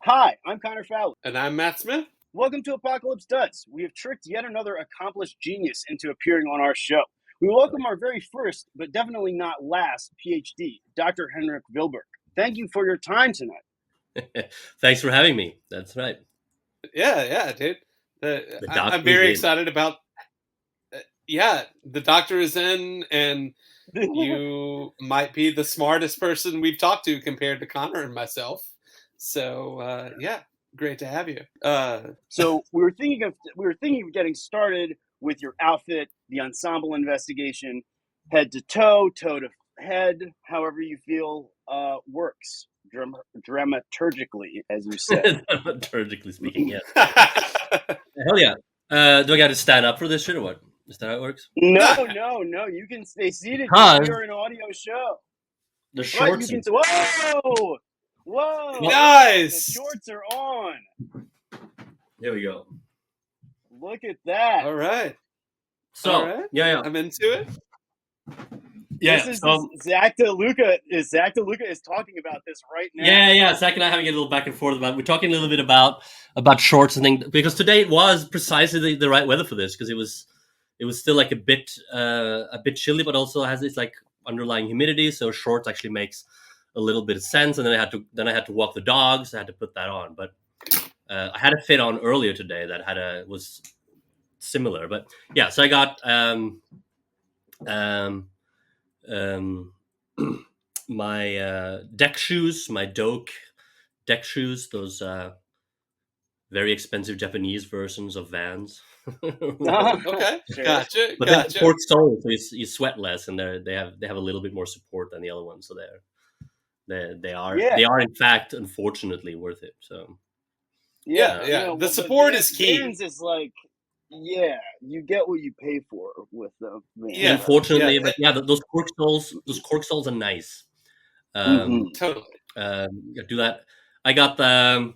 Hi, I'm Connor Fowler. And I'm Matt Smith. Welcome to Apocalypse Does. We have tricked yet another accomplished genius into appearing on our show. We welcome our very first, but definitely not last, PhD, Dr. Henrik Wilberg. Thank you for your time tonight. Thanks for having me. That's right. Yeah, dude. I'm very excited about. The doctor is in, and you might be the smartest person we've talked to compared to Connor and myself. So great to have you. So we were thinking of getting started with your outfit, the ensemble investigation, head to toe, toe to head, however you feel works. Dramaturgically, as you said. Dramaturgically speaking, yes. Hell yeah. Do I got to stand up for this shit or what? Is that how it works? No. You can stay seated. You're an audio show. The shorts. Whoa! Nice. The shorts are on. There we go. Look at that. All right. So yeah, I'm into it. Yeah. Zach DeLuca is talking about this right now. Yeah. Zach and I having a little back and forth about. We're talking a little bit about shorts and things because today it was precisely the right weather for this because it was still like a bit chilly, but also has this like underlying humidity. So shorts actually makes a little bit of sense. And then I had to walk the dogs. I had to put that on, but I had a fit on earlier today that was similar. But yeah, so I got my deck shoes, my Doke deck shoes, those very expensive Japanese versions of Vans. Okay, gotcha. But they're sport soles, so you sweat less, and they have a little bit more support than the other ones. So they are in fact, unfortunately, worth it. So yeah. The support is key. Vans is like, you get what you pay for with them. Yeah, unfortunately, but those cork soles are nice. Totally. Do that. I got the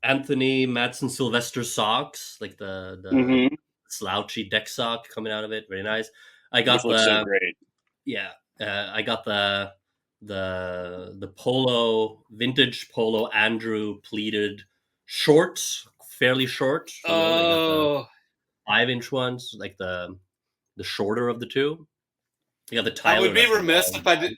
Anthony Madsen Sylvester socks, like the slouchy deck sock coming out of it. Very nice. I got so great. Yeah. I got the Polo vintage Polo Andrew pleated shorts, fairly short. Oh, 5-inch ones, like the shorter of the two. You got the Tyler. I would be remiss if I did.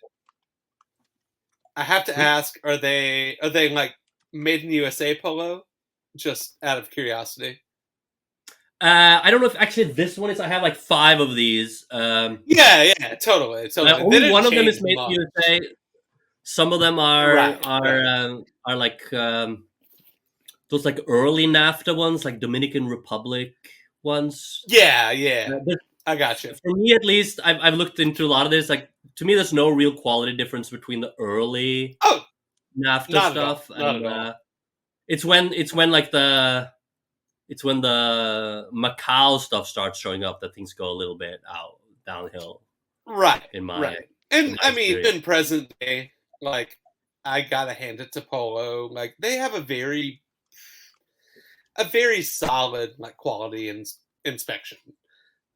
I have to ask: Are they like made in USA Polo? Just out of curiosity. I don't know if actually this one is. I have like 5 of these. Yeah, totally. Only one of them is made in USA. Some of them are like those like early NAFTA ones, like Dominican Republic ones. Yeah. I got you. For me, at least, I've looked into a lot of this. Like to me, there's no real quality difference between the early NAFTA stuff and it's when the Macau stuff starts showing up that things go a little bit downhill. Right. In present day, like I gotta hand it to Polo. Like they have a very solid like quality and inspection.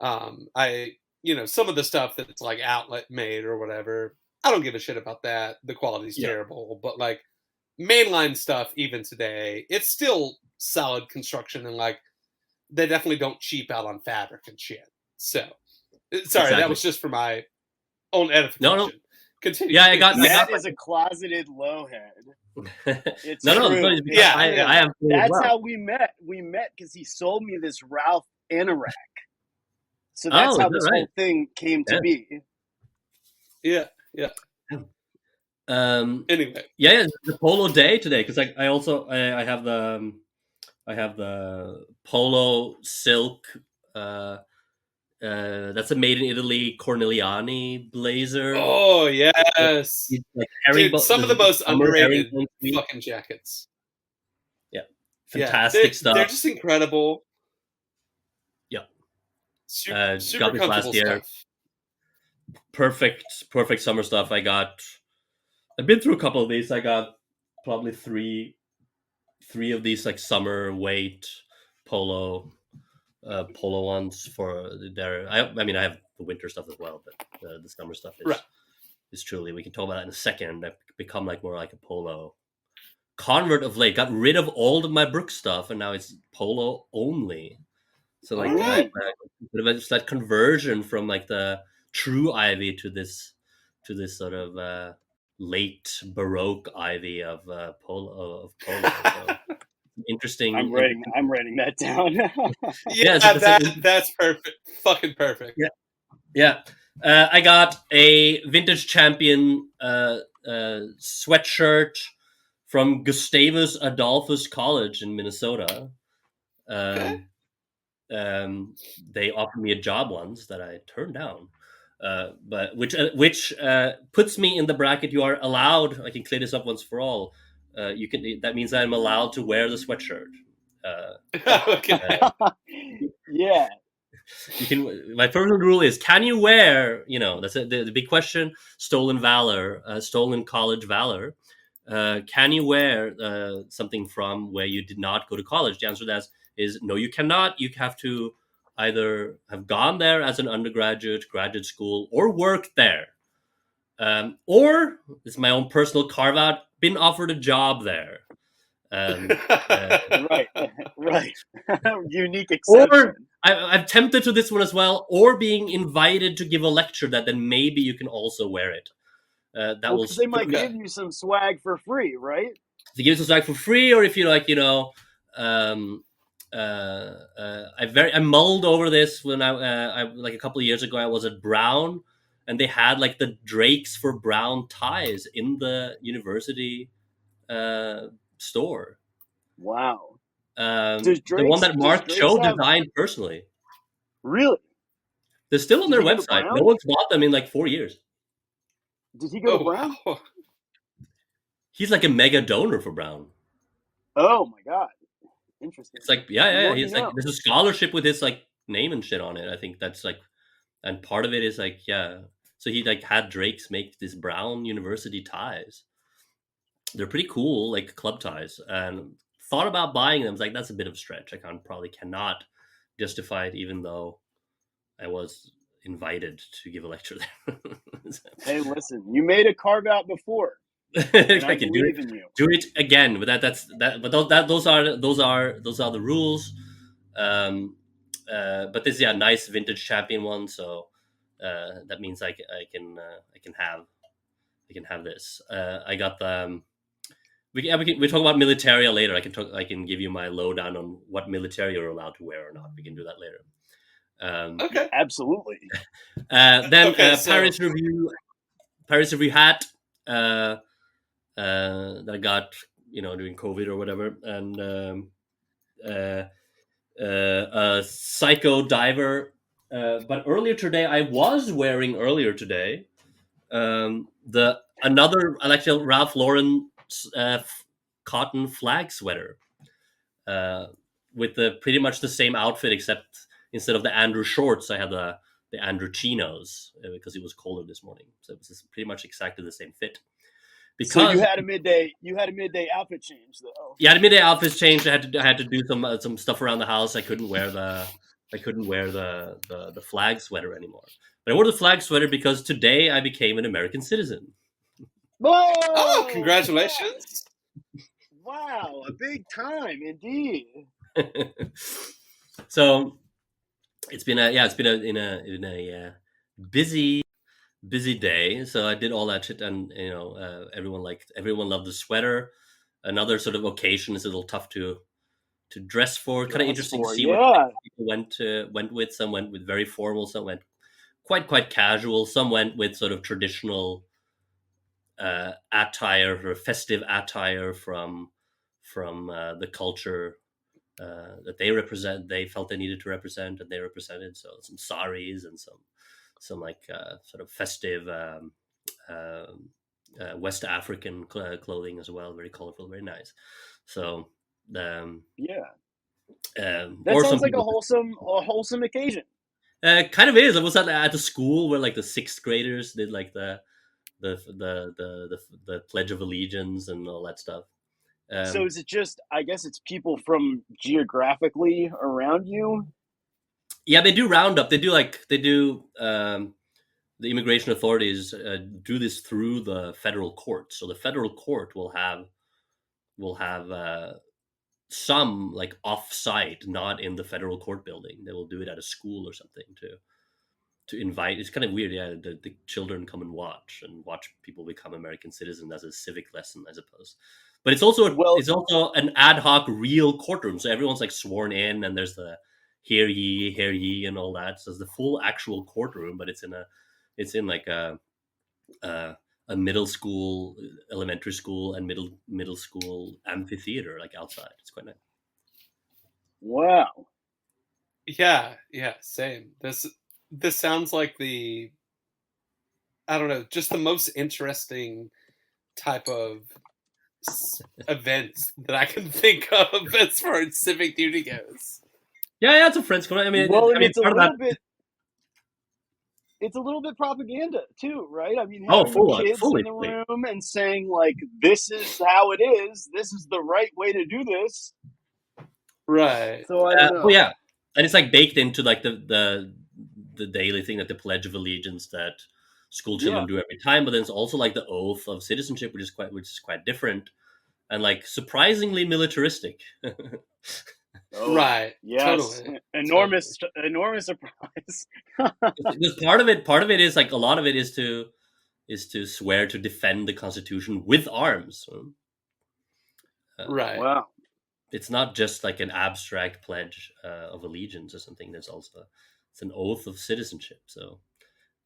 Some of the stuff that's like outlet made or whatever, I don't give a shit about that. The quality's terrible, but like mainline stuff, even today, it's still solid construction and like they definitely don't cheap out on fabric and shit. So, sorry, that was just for my own edification. No. Continue. Yeah, I got is a closeted lowhead. It's no. I have. That's how we met. We met because he sold me this Ralph anorak. So that's how this whole thing came to be. Yeah. Anyway, the Polo day today because I also have the Polo silk. That's a made in Italy Corneliani blazer. Oh yes, like dude, some of the most underrated fucking jackets. Yeah, fantastic stuff. They're just incredible. Yeah, super got this last year. Stuff. Perfect summer stuff. I've been through a couple of these. I got probably three of these like summer weight polo ones for there. I have the winter stuff as well, but the summer stuff is is truly. We can talk about that in a second. I've become like more like a Polo convert of late. Got rid of all of my Brooks stuff, and now it's Polo only. So like it's that conversion from like the true ivy to this sort of late Baroque ivy of Polo. So interesting. I'm writing that down. Yeah, that's perfect. Fucking perfect. Yeah. I got a vintage champion sweatshirt from Gustavus Adolphus College in Minnesota. They offered me a job once that I turned down, but which puts me in the bracket. You are allowed. I can clear this up once for all. You can. That means I'm allowed to wear the sweatshirt. Yeah. You can. My personal rule is: can you wear? You know, that's the big question. Stolen valor, stolen college valor. Can you wear something from where you did not go to college? The answer to that is no, you cannot. You have to either have gone there as an undergraduate, graduate school, or worked there, or it's my own personal carve out. Been offered a job there. Right. Unique exception. Or I'm tempted to this one as well, or being invited to give a lecture that then maybe you can also wear it. They might give you some swag for free, right? They give you some swag for free, or if you like, I mulled over this when I like a couple of years ago. I was at Brown, and they had like the Drakes for Brown ties in the university store. Wow. The one that Mark Cho designed personally. Really? They're still on their website. No one's bought them in like 4 years. Did he go to Brown? Wow. He's like a mega donor for Brown. Oh my god. Interesting. It's like he's like there's a scholarship with his like name and shit on it. I think that's like, and part of it is like so he like had Drakes make this Brown University ties. They're pretty cool, like club ties, and thought about buying them. It's like, that's a bit of a stretch. I cannot justify it, even though I was invited to give a lecture there. Hey, listen, you made a carve out before. I can do it again. But but those are the rules. But this is a nice vintage champion one, so that means I can have this. I got the. We talk about militaria later. I can give you my lowdown on what military you're allowed to wear or not. We can do that later. Okay, absolutely. Then Paris Review hat that I got, during COVID or whatever, and a Psycho diver. But earlier today, I was wearing another actual Ralph Lauren cotton flag sweater with pretty much the same outfit, except instead of the Andrew shorts, I had the Andrew chinos because it was colder this morning. So it was pretty much exactly the same fit. Because so you had a midday outfit change though. Yeah, the midday outfit change. I had to do some stuff around the house. I couldn't wear the flag sweater anymore. But I wore the flag sweater because today I became an American citizen. Whoa! Oh, congratulations! Wow, a big time indeed. So it's been a busy day. So I did all that shit, and everyone loved the sweater. Another sort of occasion is a little tough to dress for. Kind of interesting to see what people went with. Some went with very formal. Some went quite casual. Some went with sort of traditional attire or festive attire from the culture that they represent. They felt they needed to represent, and they represented. So some saris and some like sort of festive West African clothing as well. Very colorful, very nice. So that or sounds like a wholesome occasion. Kind of is. I was at the school where like the 6th graders did like the Pledge of Allegiance and all that stuff. So is it just? I guess it's people from geographically around you. Yeah, they do roundup. They do the immigration authorities do this through the federal court. So the federal court will have some like off-site, not in the federal court building. They will do it at a school or something to invite. It's kind of weird, yeah. The children come and watch people become American citizens as a civic lesson, I suppose. But it's also an ad hoc real courtroom. So everyone's like sworn in, and there's the hear ye, and all that. So it's the full actual courtroom, but it's in like a middle school, elementary school, and middle school amphitheater, like outside. It's quite nice. Wow. Yeah, same. This sounds like I don't know, just the most interesting type of events that I can think of as far as civic duty goes. Yeah, it's a French one. I mean, it's a little bit. It's a little bit propaganda too, right? I mean, having kids in the room and saying like, "This is how it is. This is the right way to do this." Right. So I don't know. Yeah, and it's like baked into like the daily thing, like the Pledge of Allegiance that school children do every time. But then it's also like the oath of citizenship, which is quite different, and like surprisingly militaristic. Oh, right. Yes. Totally. Enormous surprise. Because part of it is like a lot of it is to swear to defend the Constitution with arms. Right. Wow. It's not just like an abstract pledge of allegiance or something. It's an oath of citizenship. So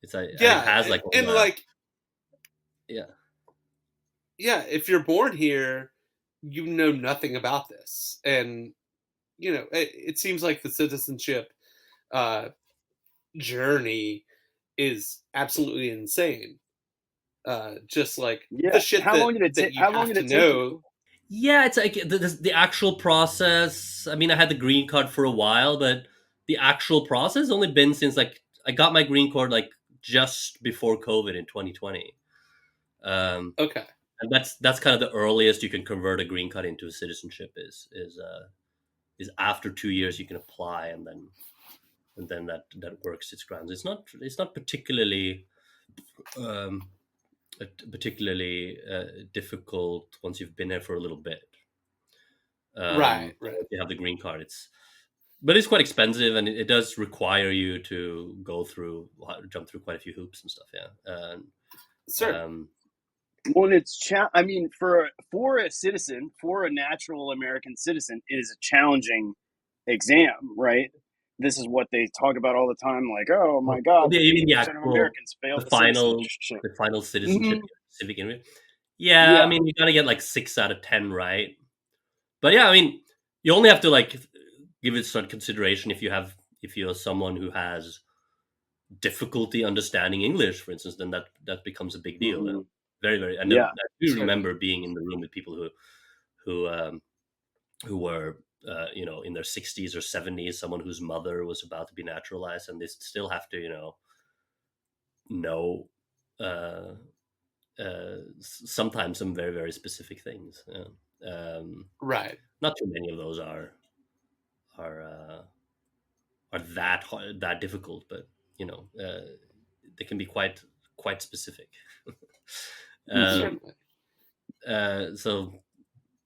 it's it has like if you're born here, you know nothing about this, and you know it seems like the citizenship journey is absolutely insane. Just like the shit how long did it take? How long did it take? Yeah, it's like the actual process. I mean, I had the green card for a while, but the actual process has only been since like I got my green card like just before COVID in 2020. Okay, and that's kind of the earliest you can convert a green card into a citizenship is after 2 years you can apply, and then that works its grounds. It's not particularly difficult once you've been there for a little bit. Right. If you have the green card, but it's quite expensive, and it does require you to jump through quite a few hoops and stuff. Yeah. Sure. Well, I mean, for a citizen, for a natural American citizen, it is a challenging exam, right? This is what they talk about all the time. Like, oh my God, 80% of Americans fail the final citizenship civic interview. Yeah, I mean, you gotta get like 6 out of 10 right. But yeah, I mean, you only have to like give it some consideration if you're someone who has difficulty understanding English, for instance, then that becomes a big deal. Mm-hmm. Very, very. And I do remember being in the room with people who were in their 60s or 70s, someone whose mother was about to be naturalized, and they still have to know sometimes some very, very specific things. Right. Not too many of those are that difficult, but they can be quite specific. So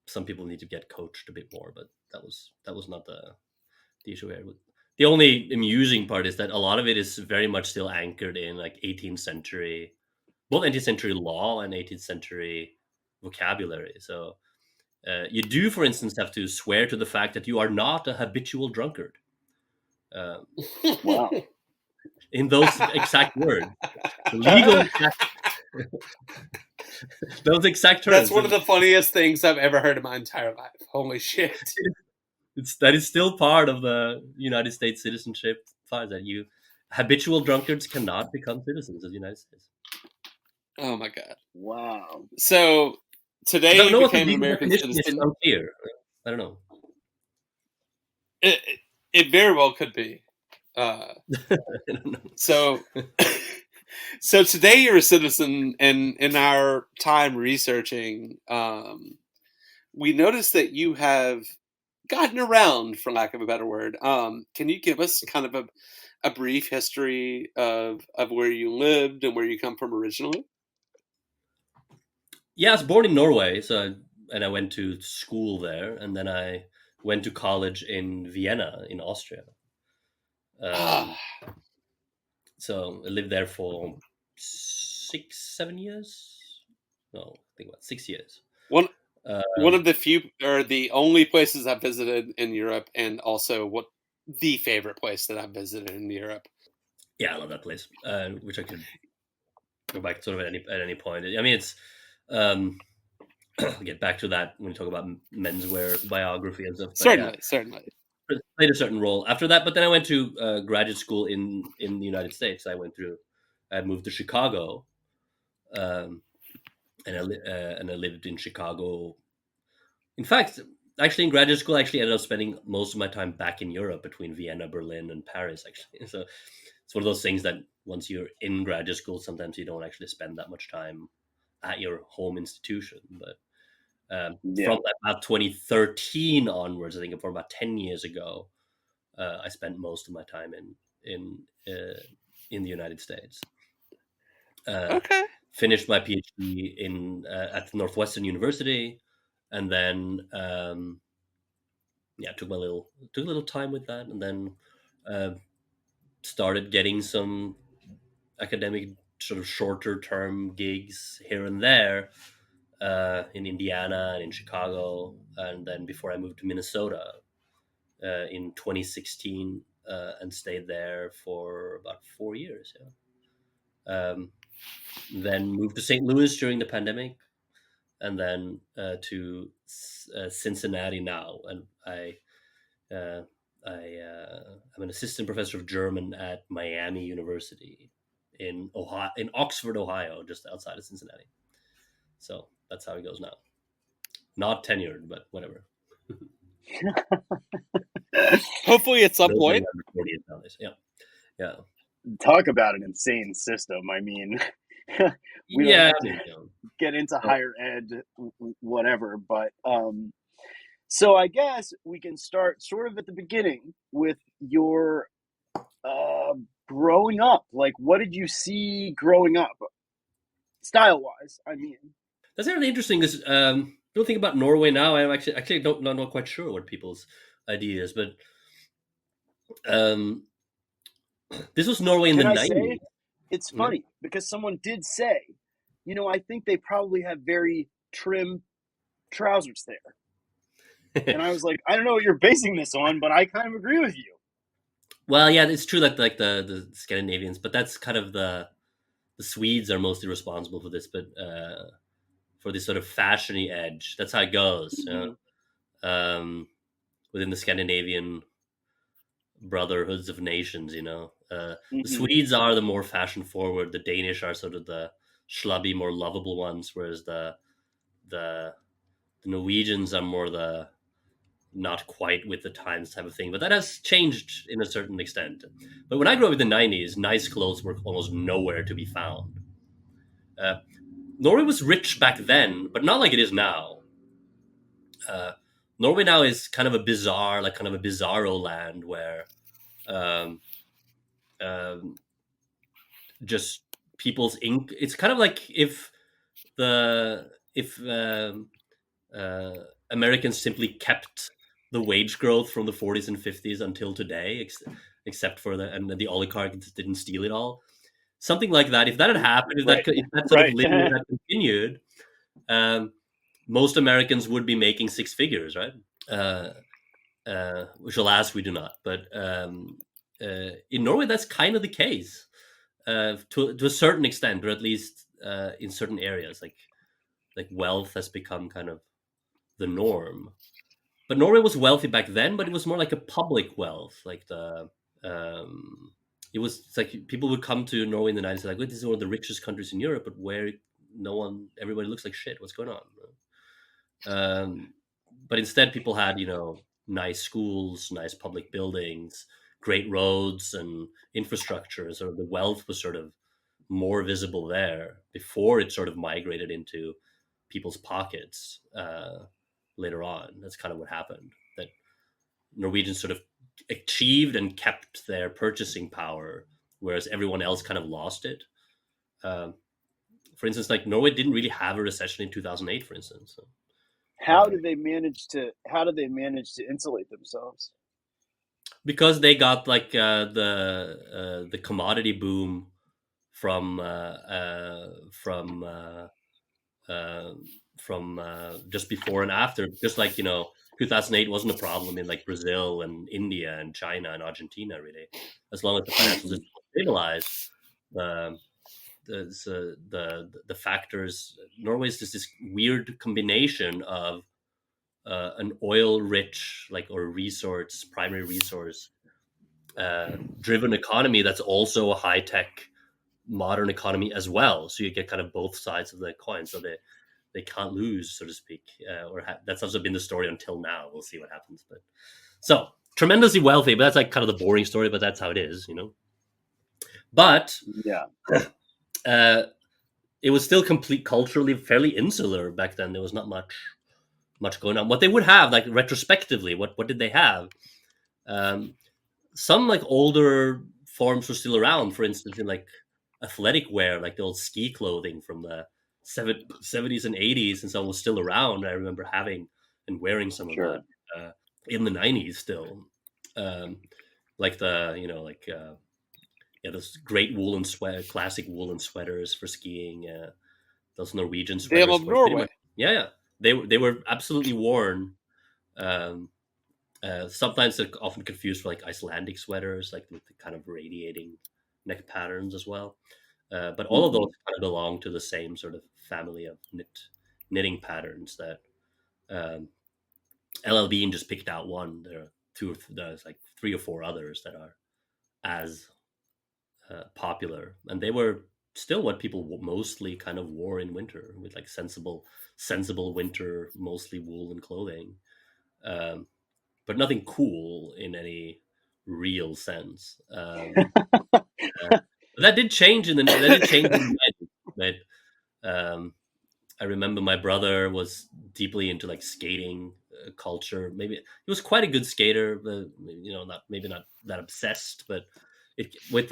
some people need to get coached a bit more, but that was not the issue here. The only amusing part is that a lot of it is very much still anchored in like 18th century, both 18th century law and 18th century vocabulary. So you do, for instance, have to swear to the fact that you are not a habitual drunkard. Wow. In those exact words. Legal those exact terms. That's one of the funniest things I've ever heard in my entire life. Holy shit. That is still part of the United States citizenship, that habitual drunkards cannot become citizens of the United States. Oh my God. Wow. So today you became an American citizen. Unclear. I don't know. It very well could be. So today you're a citizen, and in our time researching, we noticed that you have gotten around, for lack of a better word. Can you give us kind of a brief history of where you lived and where you come from originally? Yeah, I was born in Norway, and I went to school there, and then I went to college in Vienna, in Austria. Um, so I lived there for 6, 7 years. No, I think about 6 years. One Um, of the few or the only places I've visited in Europe, and also the favorite place that I've visited in Europe. yeah, I love that place, which I could go back sort of at any point. I mean, it's I'll get back to that when we talk about menswear biography and stuff. But yeah, Certainly. it played a certain role after that. But then I went to graduate school in the United States. I moved to Chicago, um, and I lived in Chicago. In fact, actually, in graduate school, I actually ended up spending most of my time back in Europe between Vienna, Berlin, and Paris. Actually, so it's one of those things that once you're in graduate school, sometimes you don't actually spend that much time at your home institution. But from about 2013 onwards, I think from about 10 years ago, I spent most of my time in the United States. Okay. Finished my PhD at Northwestern University, and then took a little time with that, and then started getting some academic sort of shorter term gigs here and there. In Indiana and in Chicago, and then before I moved to Minnesota in 2016 and stayed there for about 4 years. Yeah. Then moved to St. Louis during the pandemic, and then to Cincinnati now. And I'm an assistant professor of German at Miami University in Oxford, Ohio, just outside of Cincinnati. So that's how it goes now. Not tenured, but whatever. Hopefully at some point. Yeah. Talk about an insane system. I mean, we don't have to get into higher ed, whatever. But so I guess we can start sort of at the beginning with your growing up. Like, what did you see growing up, style-wise? I mean, that's really interesting. Because don't think about Norway now. I'm actually not quite sure what people's idea is, but this was Norway in the 90s. It's funny because someone did say, I think they probably have very trim trousers there. And I was like, I don't know what you're basing this on, but I kind of agree with you. Well, yeah, it's true that like the Scandinavians, but that's kind of the Swedes are mostly responsible for this, but for this sort of fashiony edge, that's how it goes. Mm-hmm. Within the Scandinavian brotherhoods of nations, the Swedes are the more fashion forward. The Danish are sort of the schlubby, more lovable ones, whereas the Norwegians are more the not quite with the times type of thing. But that has changed in a certain extent. But when I grew up in the 90s, nice clothes were almost nowhere to be found. Norway was rich back then, but not like it is now. Norway now is kind of a bizarro land where just people's ink. It's kind of like if Americans simply kept the wage growth from the 40s and 50s until today, except for the oligarchs didn't steal it all. Something like that. If that had happened, if that sort of lineage had continued, most Americans would be making six figures, right? Which, alas, we do not. But in Norway, that's kind of the case to a certain extent, or at least in certain areas. Like wealth has become kind of the norm. But Norway was wealthy back then, but it was more like a public wealth. Like it was like people would come to Norway in the 90s like, this is one of the richest countries in Europe, but where everybody looks like shit. What's going on? But instead people had, nice schools, nice public buildings, great roads and infrastructure. So the wealth was sort of more visible there before it sort of migrated into people's pockets later on. That's kind of what happened. That Norwegians sort of achieved and kept their purchasing power, whereas everyone else kind of lost it. For instance, like Norway didn't really have a recession in 2008, for instance. So, How did they manage to insulate themselves? because they got like the commodity boom from just before and after. Just like 2008 wasn't a problem in like Brazil and India and China and Argentina, really, as long as the financial system was stabilized. The factors. Norway's just this weird combination of an oil-rich, like, or primary resource driven economy that's also a high-tech modern economy as well. So you get kind of both sides of the coin. So they can't lose, so to speak. That's also been the story until now. We'll see what happens. But so tremendously wealthy, but that's like kind of the boring story. But that's how it is, But Yeah. It was still culturally fairly insular back then. There was not much going on. What they would have, like retrospectively, what did they have? Some like older forms were still around. For instance, in like athletic wear, like the old ski clothing from the 70s and 80s, and so was still around. I remember having and wearing some of that in the 90s still. Like those great classic woolen sweaters for skiing. Those Norwegian sweaters. They love Norway. Yeah. They were absolutely worn. Sometimes they're often confused for like Icelandic sweaters, like with the kind of radiating neck patterns as well. But all of those kind of belong to the same sort of family of knitting patterns that LL Bean just picked out one. There are there's like 3 or 4 others that are as popular, and they were still what people mostly kind of wore in winter, with like sensible winter, mostly woolen clothing, but nothing cool in any real sense. That did change in the 90s. I remember my brother was deeply into like skating culture. Maybe he was quite a good skater, but not that obsessed. But with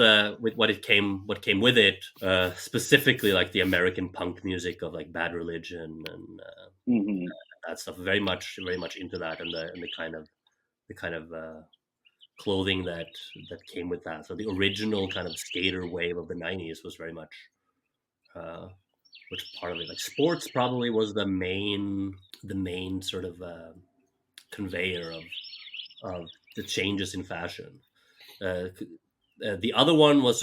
what came with it, specifically like the American punk music of like Bad Religion and that stuff. Very much into that, and the kind of clothing that came with that. So the original kind of skater wave of the 90s was very much which part of it. Like sports probably was the main sort of conveyor of the changes in fashion. The other one was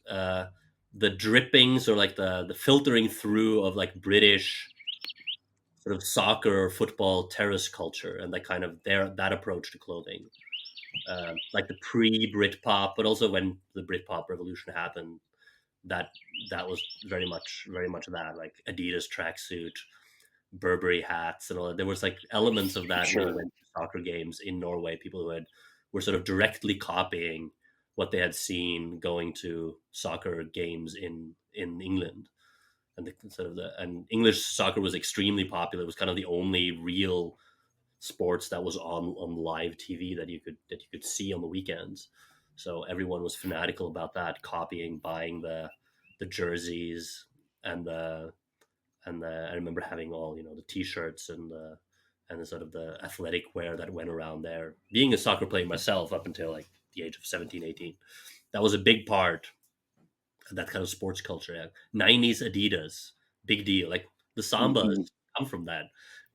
the drippings, or like the filtering through of like British sort of soccer or football terrace culture, and that kind of that approach to clothing, like the pre-Britpop, but also when the Britpop revolution happened, that was very much that, like Adidas tracksuit, Burberry hats, and all that. There was like elements of that when we went to soccer games in Norway. People who were sort of directly copying what they had seen going to soccer games in England, and and English soccer was extremely popular. It was kind of the only real sports that was on live TV that you could see on the weekends. So everyone was fanatical about that, copying, buying the jerseys and I remember having all the T-shirts and the sort of the athletic wear that went around there. Being a soccer player myself up until like the age of 17, 18, that was a big part of that kind of sports culture. Yeah. 90s Adidas, big deal. Like the Sambas come from that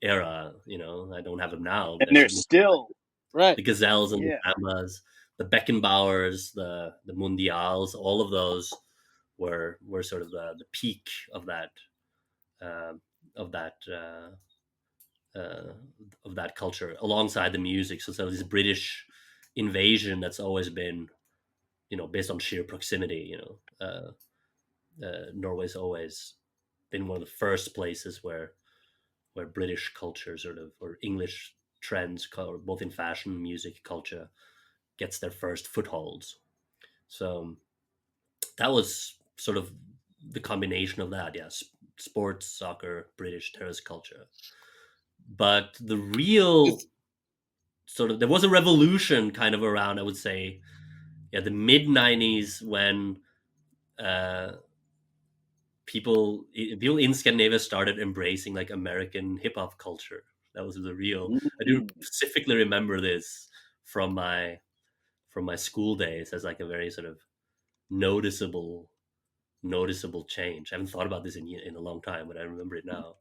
era. I don't have them now, and they're still right. The Gazelles and the Sambas, the Beckenbauers, the Mundials, all of those were sort of the peak of that culture, alongside the music. So this British invasion that's always been, based on sheer proximity. Norway's always been one of the first places where British culture or English trends, both in fashion, music, culture, gets their first footholds. So that was sort of the combination of that. Yes, sports, soccer, British terrace culture. But the real sort of there was a revolution kind of around, I would say, the mid 90s when people in Scandinavia started embracing like American hip hop culture. That was the real. I do specifically remember this from my school days as like a very sort of noticeable change. I haven't thought about this in a long time, but I remember it now.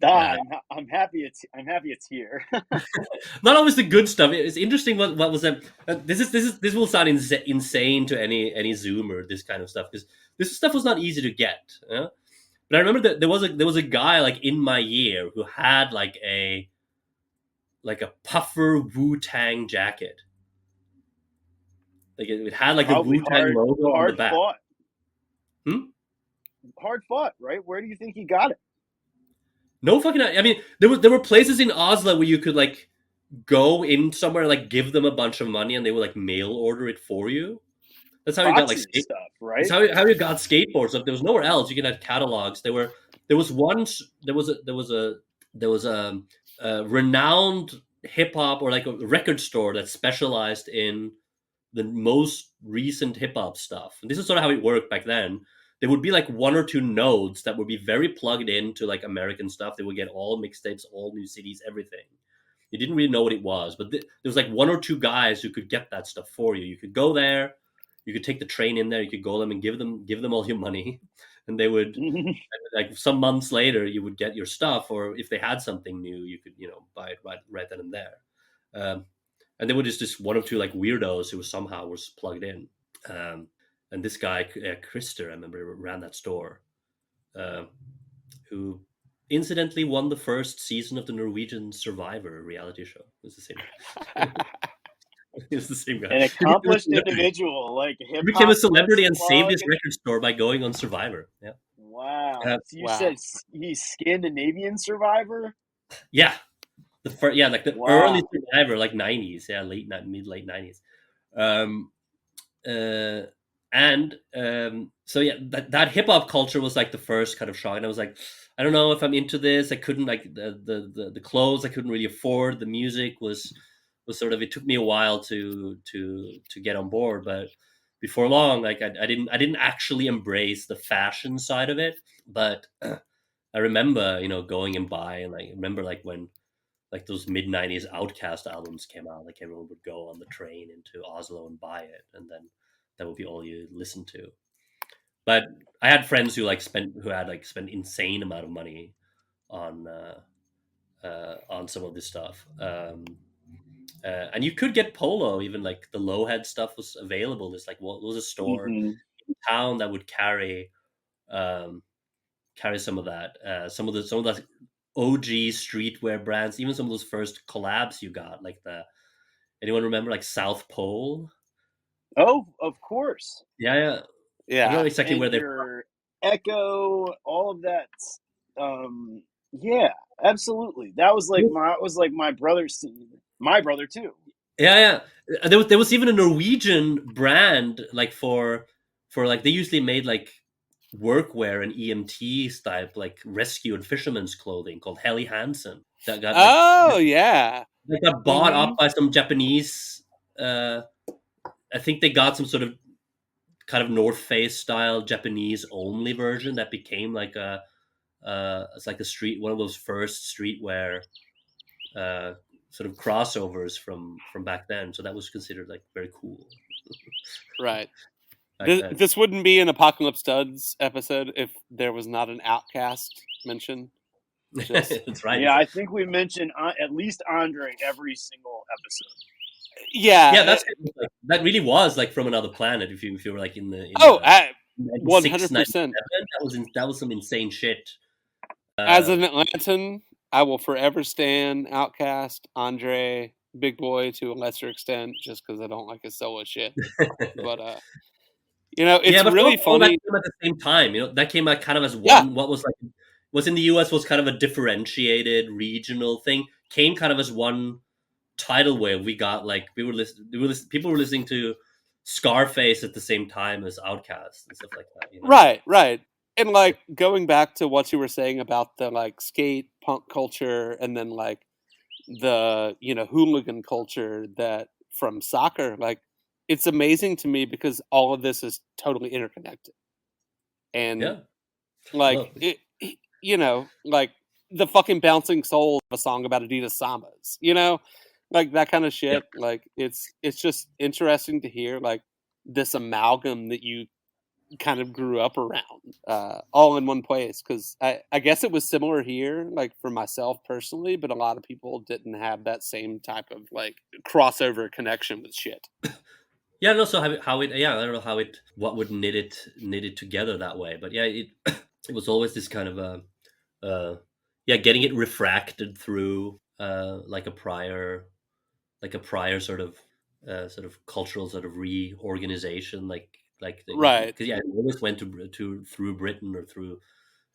I'm happy it's here. Not always the good stuff. It's interesting. What was that? This will sound insane to any Zoomer. This kind of stuff, because this stuff was not easy to get. But I remember that there was a guy like in my year who had like a puffer Wu-Tang jacket. Like it had like Probably the Wu-Tang logo on the back. Fought. Hard fought, right? Where do you think he got it? No fucking. I mean, there were places in Oslo where you could like go in somewhere, like give them a bunch of money, and they would like mail order it for you. That's how you got like stuff, right? That's how you got skateboards. Like, there was nowhere else. You could have catalogs. There was a renowned hip hop or like a record store that specialized in the most recent hip hop stuff. And this is sort of how it worked back then. There would be like one or two nodes that would be very plugged into like American stuff. They would get all mixtapes, all new CDs, everything. You didn't really know what it was, but there was like one or two guys who could get that stuff for you. You could go there, you could take the train in there, you could go them and give them all your money, and they would like some months later you would get your stuff, or if they had something new, you could buy it right then and there. And there were just one or two like weirdos who somehow was plugged in. And this guy, Christer, I remember, ran that store, who incidentally won the first season of the Norwegian Survivor reality show. It was the same. It was the same guy. An accomplished individual, like hip-hop. He became a celebrity and saved his record store by going on Survivor. Yeah. Wow. So you said he's Scandinavian Survivor? Yeah. Early Survivor, like 90s. Yeah, late 90s. So yeah, that hip hop culture was like the first kind of shock, and I was like, I don't know if I'm into this. I couldn't like the clothes I couldn't really afford. The music was sort of, it took me a while to get on board, but before long, like I didn't actually embrace the fashion side of it. But I remember going and buying, and I remember like when like those mid-90s Outkast albums came out, like everyone would go on the train into Oslo and buy it, and then that would be all you listened to. But I had friends who spent insane amount of money on some of this stuff. And you could get Polo, even like the Lowhead stuff was available. There's like what was a store in town that would carry some of that, some of the OG streetwear brands, even some of those first collabs you got, like anyone remember like South Pole? Oh, of course. Yeah. I don't know exactly where they're Echo, all of that. Yeah, absolutely. That was like my brother's scene. My brother too. Yeah. There was even a Norwegian brand like for like, they usually made like workwear and EMT type like rescue and fisherman's clothing called Helly Hansen. That got that got bought up by some Japanese. I think they got some sort of kind of North Face style Japanese only version that became like it's like one of those first streetwear sort of crossovers from back then. So that was considered like very cool. Right. This wouldn't be an Apocalypse Studs episode if there was not an Outcast mention. That's right. Yeah, I think we mentioned at least Andre every single episode. Yeah, that really was like from another planet. If you were like in the 100%. That was some insane shit. As an Atlantan, I will forever stand Outcast, Andre, Big Boy to a lesser extent, just because I don't like his solo shit. But it's really funny. That came at the same time. That came out kind of as one. What was in the US was kind of a differentiated regional thing. Came kind of as one tidal wave. We got like people were listening to Scarface at the same time as Outkast and stuff like that. Right. And like going back to what you were saying about the like skate punk culture, and then like the hooligan culture that from soccer. Like, it's amazing to me because all of this is totally interconnected, and like like the fucking bouncing soul of a song about Adidas Sambas, like that kind of shit. Like it's just interesting to hear like this amalgam that you kind of grew up around, all in one place. Because I guess it was similar here, like for myself personally, but a lot of people didn't have that same type of like crossover connection with shit. Yeah, no. So how it I don't know what would knit it together that way, but yeah, it it was always this kind of getting it refracted through like a prior sort of cultural sort of reorganization, Right. because it always went to through Britain or through,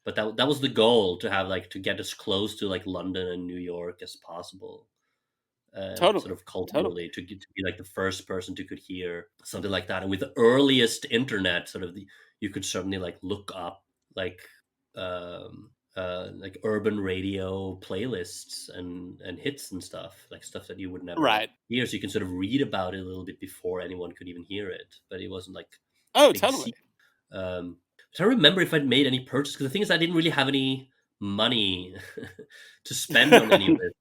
but that was the goal, to have like to get as close to like London and New York as possible. Totally. Sort of culturally, to be like the first person to could hear something like that. And with the earliest internet, sort of you could certainly like look up like urban radio playlists and hits and stuff, like stuff that you would never hear. So you can sort of read about it a little bit before anyone could even hear it. But it wasn't like totally. I don't remember if I'd made any purchase, because the thing is I didn't really have any money to spend on any of it.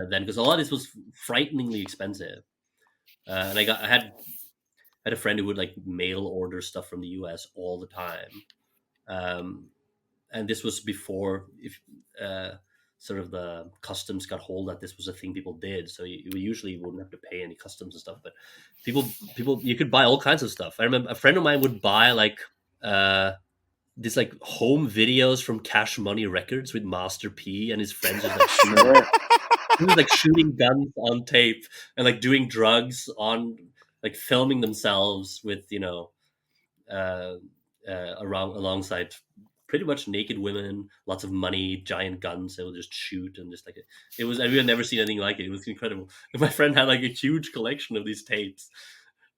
Then, because a lot of this was frighteningly expensive, and I had a friend who would like mail order stuff from the US all the time, and this was before sort of the customs got hold that this was a thing people did. So you usually wouldn't have to pay any customs and stuff, but people you could buy all kinds of stuff. I remember a friend of mine would buy like these like home videos from Cash Money Records with Master P and his friends just like shooting. He was like shooting guns on tape and like doing drugs on, like filming themselves with alongside pretty much naked women, lots of money, giant guns. They would just shoot and just like it was. I've never seen anything like it. It was incredible. And my friend had like a huge collection of these tapes.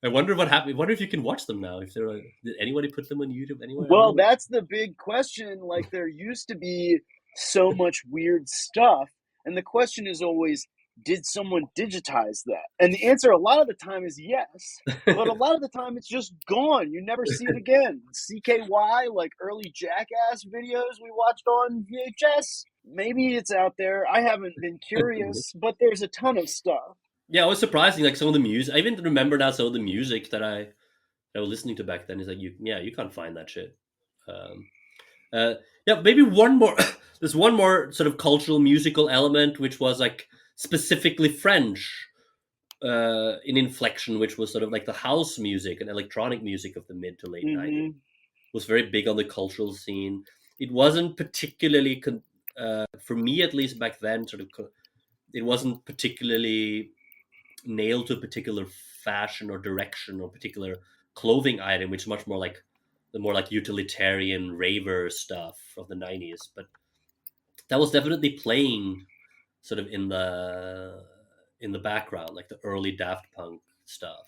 I wonder what happened. I wonder if you can watch them now. If did anybody put them on YouTube anywhere? Well, that's the big question. Like, there used to be so much weird stuff. And the question is always, did someone digitize that? And the answer a lot of the time is yes. But a lot of the time it's just gone. You never see it again. CKY, like early Jackass videos we watched on VHS. Maybe it's out there. I haven't been curious, but there's a ton of stuff. Yeah, it was surprising. Like some of the music, I even remember now some of the music that I was listening to back then. Is like you can't find that shit. Maybe one more. There's one more sort of cultural musical element, which was like specifically French in inflection, which was sort of like the house music and electronic music of the mid to late 90s. Was very big on the cultural scene. It wasn't particularly, for me at least back then, it wasn't particularly nailed to a particular fashion or direction or particular clothing item, which is much more like the more like utilitarian raver stuff of the 90s. But that was definitely playing sort of in the background, like the early Daft Punk stuff.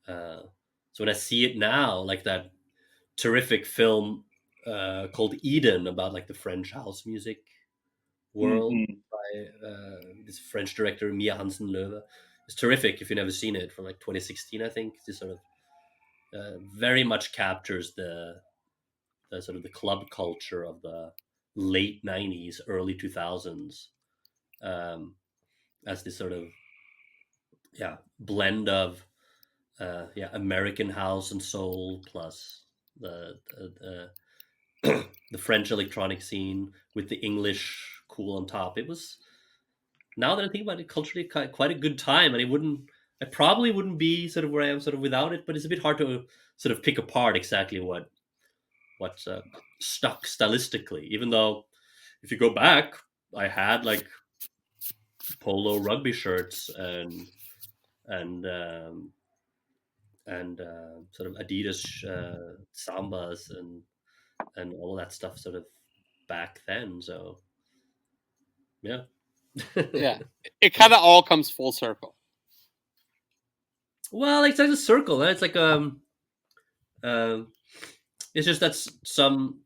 So when I see it now, like that terrific film called Eden, about like the French house music world by this French director Mia Hansen-Løve. It's terrific if you've never seen it, from like 2016, I think. This sort of very much captures the sort of the club culture of the late 90s, early 2000s, as this sort of blend of American house and soul plus the the French electronic scene with the English cool on top. It was, now that I think about it, culturally quite a good time, and I probably wouldn't be sort of where I am sort of without it. But it's a bit hard to sort of pick apart exactly what stuck stylistically. Even though, if you go back, I had like polo rugby shirts and sort of Adidas Sambas and all that stuff sort of back then. So yeah. Yeah, it kind of all comes full circle. Well, it's like a circle. It's like it's just that's some.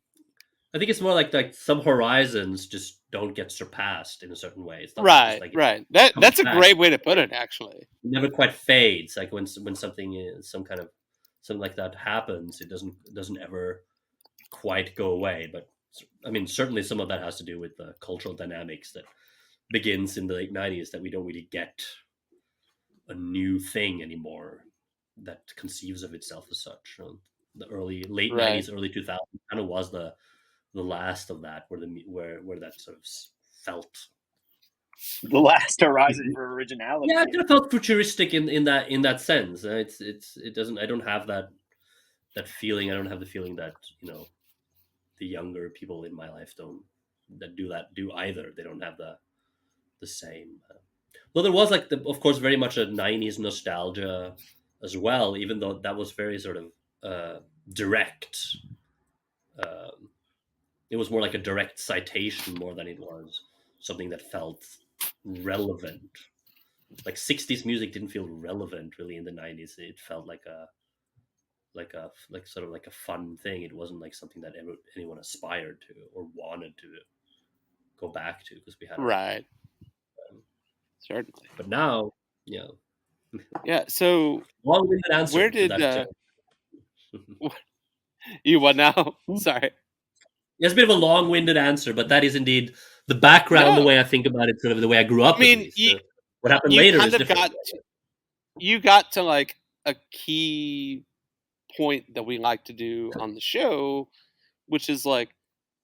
I think it's more like some horizons just don't get surpassed in a certain way. It's not Right, just like right. comes That's a back. great way to put it, actually. It never quite fades. Like when something is something like that happens, it doesn't ever quite go away. But I mean, certainly some of that has to do with the cultural dynamics that begins in the late 90s, that we don't really get a new thing anymore that conceives of itself as such. The late Right. 90s, early 2000s kind of was the last of that, where that sort of felt The last horizon for originality. Yeah, it kind of felt futuristic in that sense. It doesn't. I don't have that feeling. I don't have the feeling that the younger people in my life do either. They don't have the same. Though there was of course, very much a '90s nostalgia as well. Even though that was very sort of direct. It was more like a direct citation more than it was something that felt relevant. Like 60s music didn't feel relevant really in the 90s. It felt like sort of like a fun thing. It wasn't like something that anyone aspired to or wanted to go back to, because we had right. Certainly. But now, yeah. So long-winded answer. Where did you what now? Sorry. It's a bit of a long-winded answer, but that is indeed the background, No. the way I think about it, sort of the way I grew up. I mean, what happened later kind is of different. You got to like a key point that we like to do on the show, which is like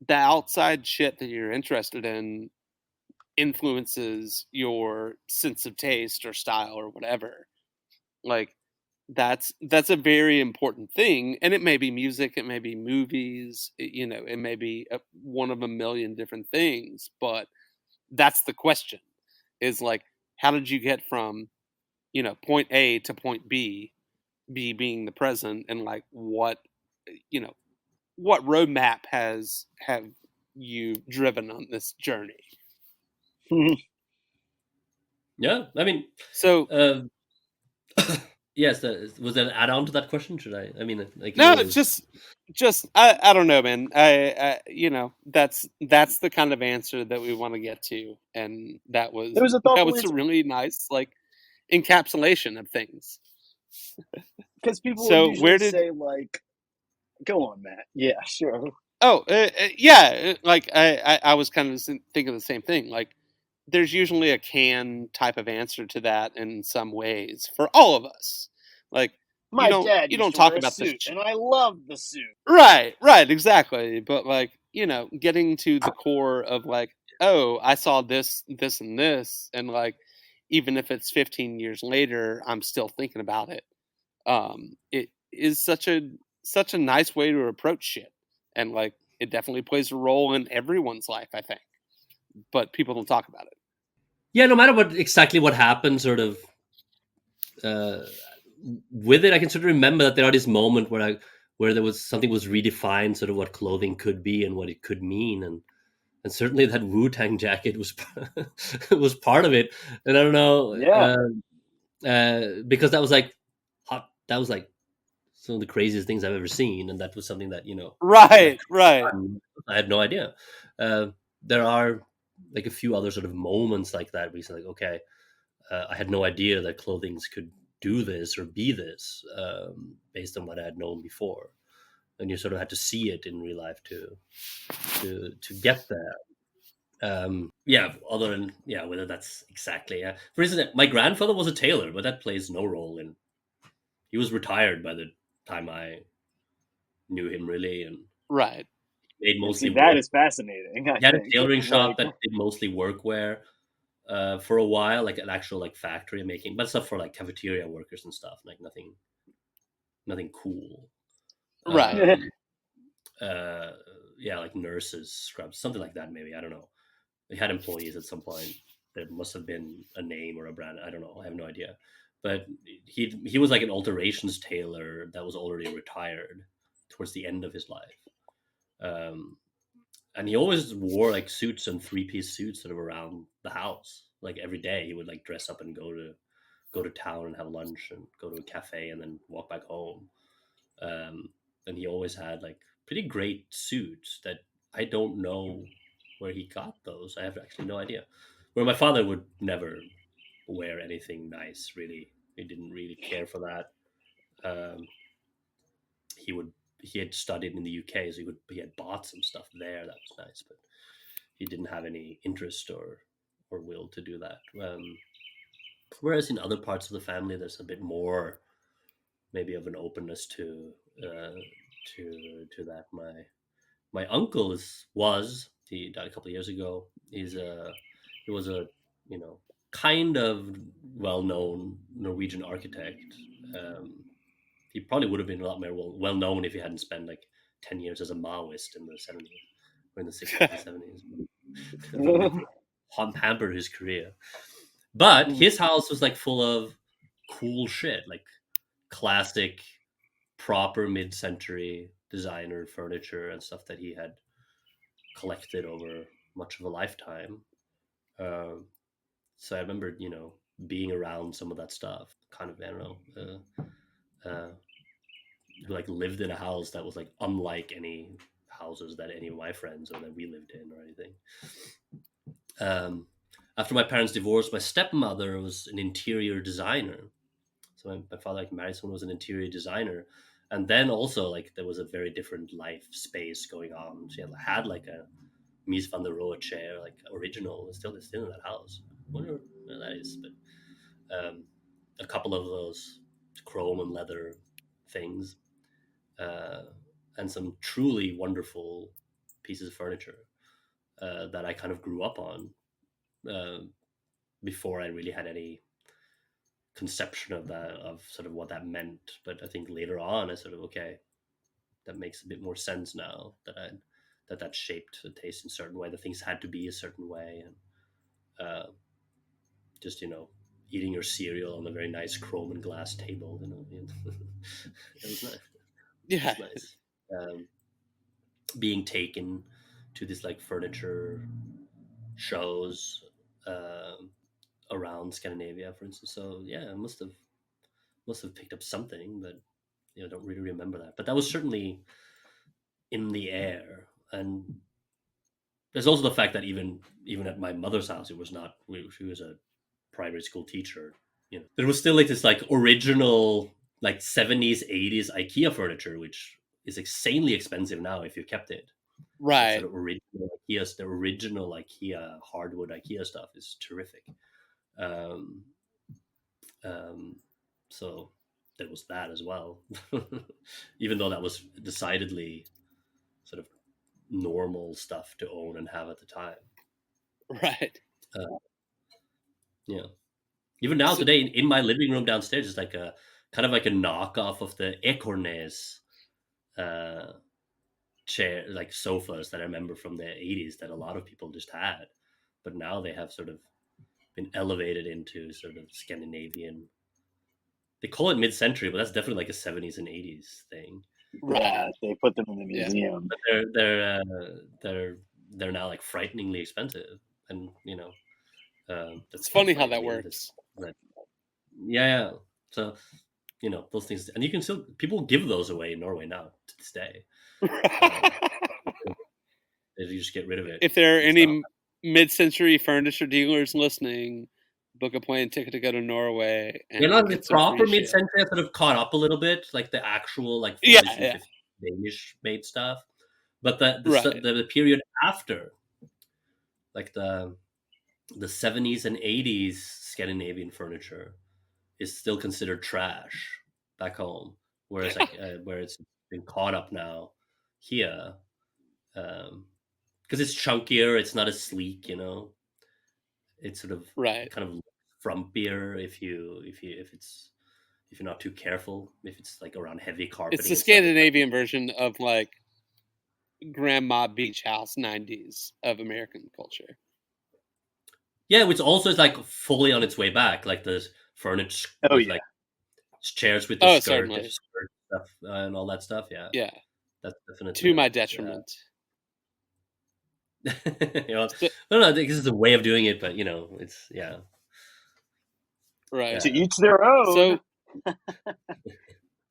the outside shit that you're interested in influences your sense of taste or style or whatever. Like that's a very important thing, and it may be music, it may be movies, it may be one of a million different things, but that's the question, is like, how did you get from point A to point B being the present, and like what roadmap have you driven on this journey? Yeah, I mean, so yes, was that an add-on to that question? Should I? I mean, like, no, it's just I don't know, man. I that's the kind of answer that we want to get to, and that was a really nice like encapsulation of things. Because people usually say like, "Go on, Matt." Yeah, sure. Oh, yeah. Like I was kind of thinking the same thing. Like, there's usually a canned type of answer to that in some ways for all of us. Like, my dad you don't talk about the suit, and I love the suit. Right, exactly. But like, getting to the core of like, oh, I saw this, and this, and like, even if it's 15 years later, I'm still thinking about it. It is such a nice way to approach shit, and like, it definitely plays a role in everyone's life, I think. But people don't talk about it. Yeah, no matter exactly what happened, sort of with it, I can sort of remember that there are this moment where there was something was redefined, sort of what clothing could be and what it could mean, and certainly that Wu-Tang jacket was was part of it. And I don't know, because that was like hot. That was like some of the craziest things I've ever seen, and that was something that right. I had no idea. There are like a few other sort of moments like that where you say, like, okay, I had no idea that clothing could do this or be this, based on what I had known before, and you sort of had to see it in real life to get there. Other than whether that's exactly for instance, my grandfather was a tailor, but that plays no role in. He was retired by the time I knew him, really, and right. Made mostly that is fascinating. He had a tailoring shop that did mostly workwear for a while, like an actual like factory making, but stuff for like cafeteria workers and stuff, like nothing cool. Right. Like nurses, scrubs, something like that. Maybe, I don't know. They had employees at some point. There must have been a name or a brand. I don't know. I have no idea. But he was like an alterations tailor that was already retired towards the end of his life. And he always wore like suits and 3-piece suits sort of around the house. Like every day he would like dress up and go to town and have lunch and go to a cafe and then walk back home. And he always had like pretty great suits that I don't know where he got those. I have actually no idea. Where my father would never wear anything nice, really. He didn't really care for that. He had studied in the UK, so he had bought some stuff there that was nice, but he didn't have any interest or will to do that. Whereas in other parts of the family, there's a bit more, maybe, of an openness to that. My uncle he died a couple of years ago. He was a kind of well-known Norwegian architect. He probably would have been a lot more well known if he hadn't spent like 10 years as a Maoist in the 70s or in the 60s and 70s. Hampered his career. But his house was like full of cool shit, like classic, proper mid-century designer furniture and stuff that he had collected over much of a lifetime. So I remember, being around some of that stuff. Kind of, I don't know, who like lived in a house that was like unlike any houses that any of my friends or that we lived in or anything. After my parents divorced, my stepmother was an interior designer. So my father like married someone who was an interior designer. And then also like there was a very different life space going on. She had like a Mies van der Rohe chair, like original, it's still in that house. I wonder where that is, but a couple of those chrome and leather things, and some truly wonderful pieces of furniture that I kind of grew up on before I really had any conception of sort of what that meant. But I think later on I sort of, okay, that makes a bit more sense now that shaped the taste in a certain way. The things had to be a certain way, and just eating your cereal on a very nice chrome and glass table. It was nice. Yeah, it was nice. Being taken to this like furniture shows around Scandinavia, for instance. So yeah, I must have picked up something, but I don't really remember that. But that was certainly in the air. And there's also the fact that even at my mother's house, it was not. She was a primary school teacher. There was still like this like original like 70s 80s IKEA furniture, which is insanely expensive now if you kept it. Right. Sort of the original IKEA hardwood IKEA stuff is terrific. So there was that as well, even though that was decidedly sort of normal stuff to own and have at the time. Right. Yeah. Even now today in my living room downstairs is like a kind of like a knockoff of the Ekornes chair, like sofas that I remember from the 80s that a lot of people just had, but now they have sort of been elevated into sort of Scandinavian. They call it mid-century, but that's definitely like a 70s and 80s thing. Yeah, they put them in the museum. But they're now like frighteningly expensive, and it's funny how that works. Yeah. So those things, and you can still, people give those away in Norway now to this day. You just get rid of it. If there are any mid-century furniture dealers listening, book a plane ticket to go to Norway. And the proper mid-century sort of caught up a little bit, like the actual like 40s and 50s Danish made stuff. But the period after, like the 70s and 80s Scandinavian furniture, is still considered trash back home, whereas where it's been caught up now here, because it's chunkier, it's not as sleek, it's sort of kind of frumpier if you're not too careful, if it's like around heavy carpeting. It's the Scandinavian version of like grandma beach house 90s of American culture. Yeah, which also is like fully on its way back, like the furniture, like chairs with the skirt stuff and all that stuff. Yeah, that's definitely to my detriment. I don't know. I think this is a way of doing it, but it's right. To each their own. So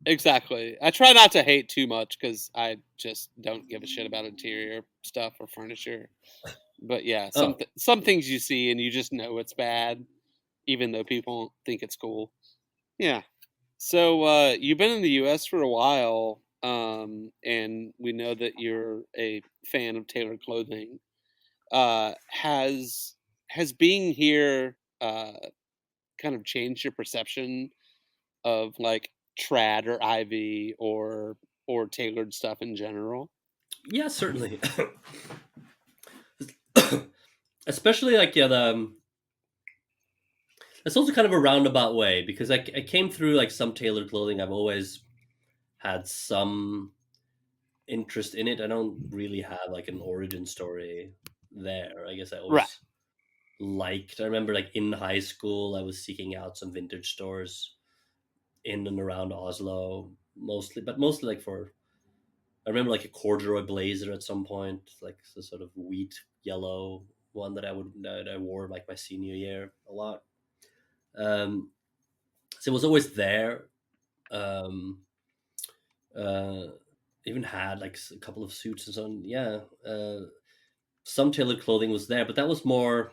exactly. I try not to hate too much because I just don't give a shit about interior stuff or furniture. But yeah, some things you see and you just know it's bad, even though people think it's cool. Yeah. So you've been in the U.S. for a while, and we know that you're a fan of tailored clothing. Has being here kind of changed your perception of like trad or Ivy or tailored stuff in general? Yeah, certainly. Especially like it's also kind of a roundabout way, because I came through like some tailored clothing. I've always had some interest in it. I don't really have like an origin story there. I guess I always liked. I remember like in high school, I was seeking out some vintage stores in and around Oslo, mostly like for. I remember like a corduroy blazer at some point, like the sort of wheat yellow one that I wore like my senior year a lot. So it was always there. Even had like a couple of suits and so on. Yeah, some tailored clothing was there, but that was more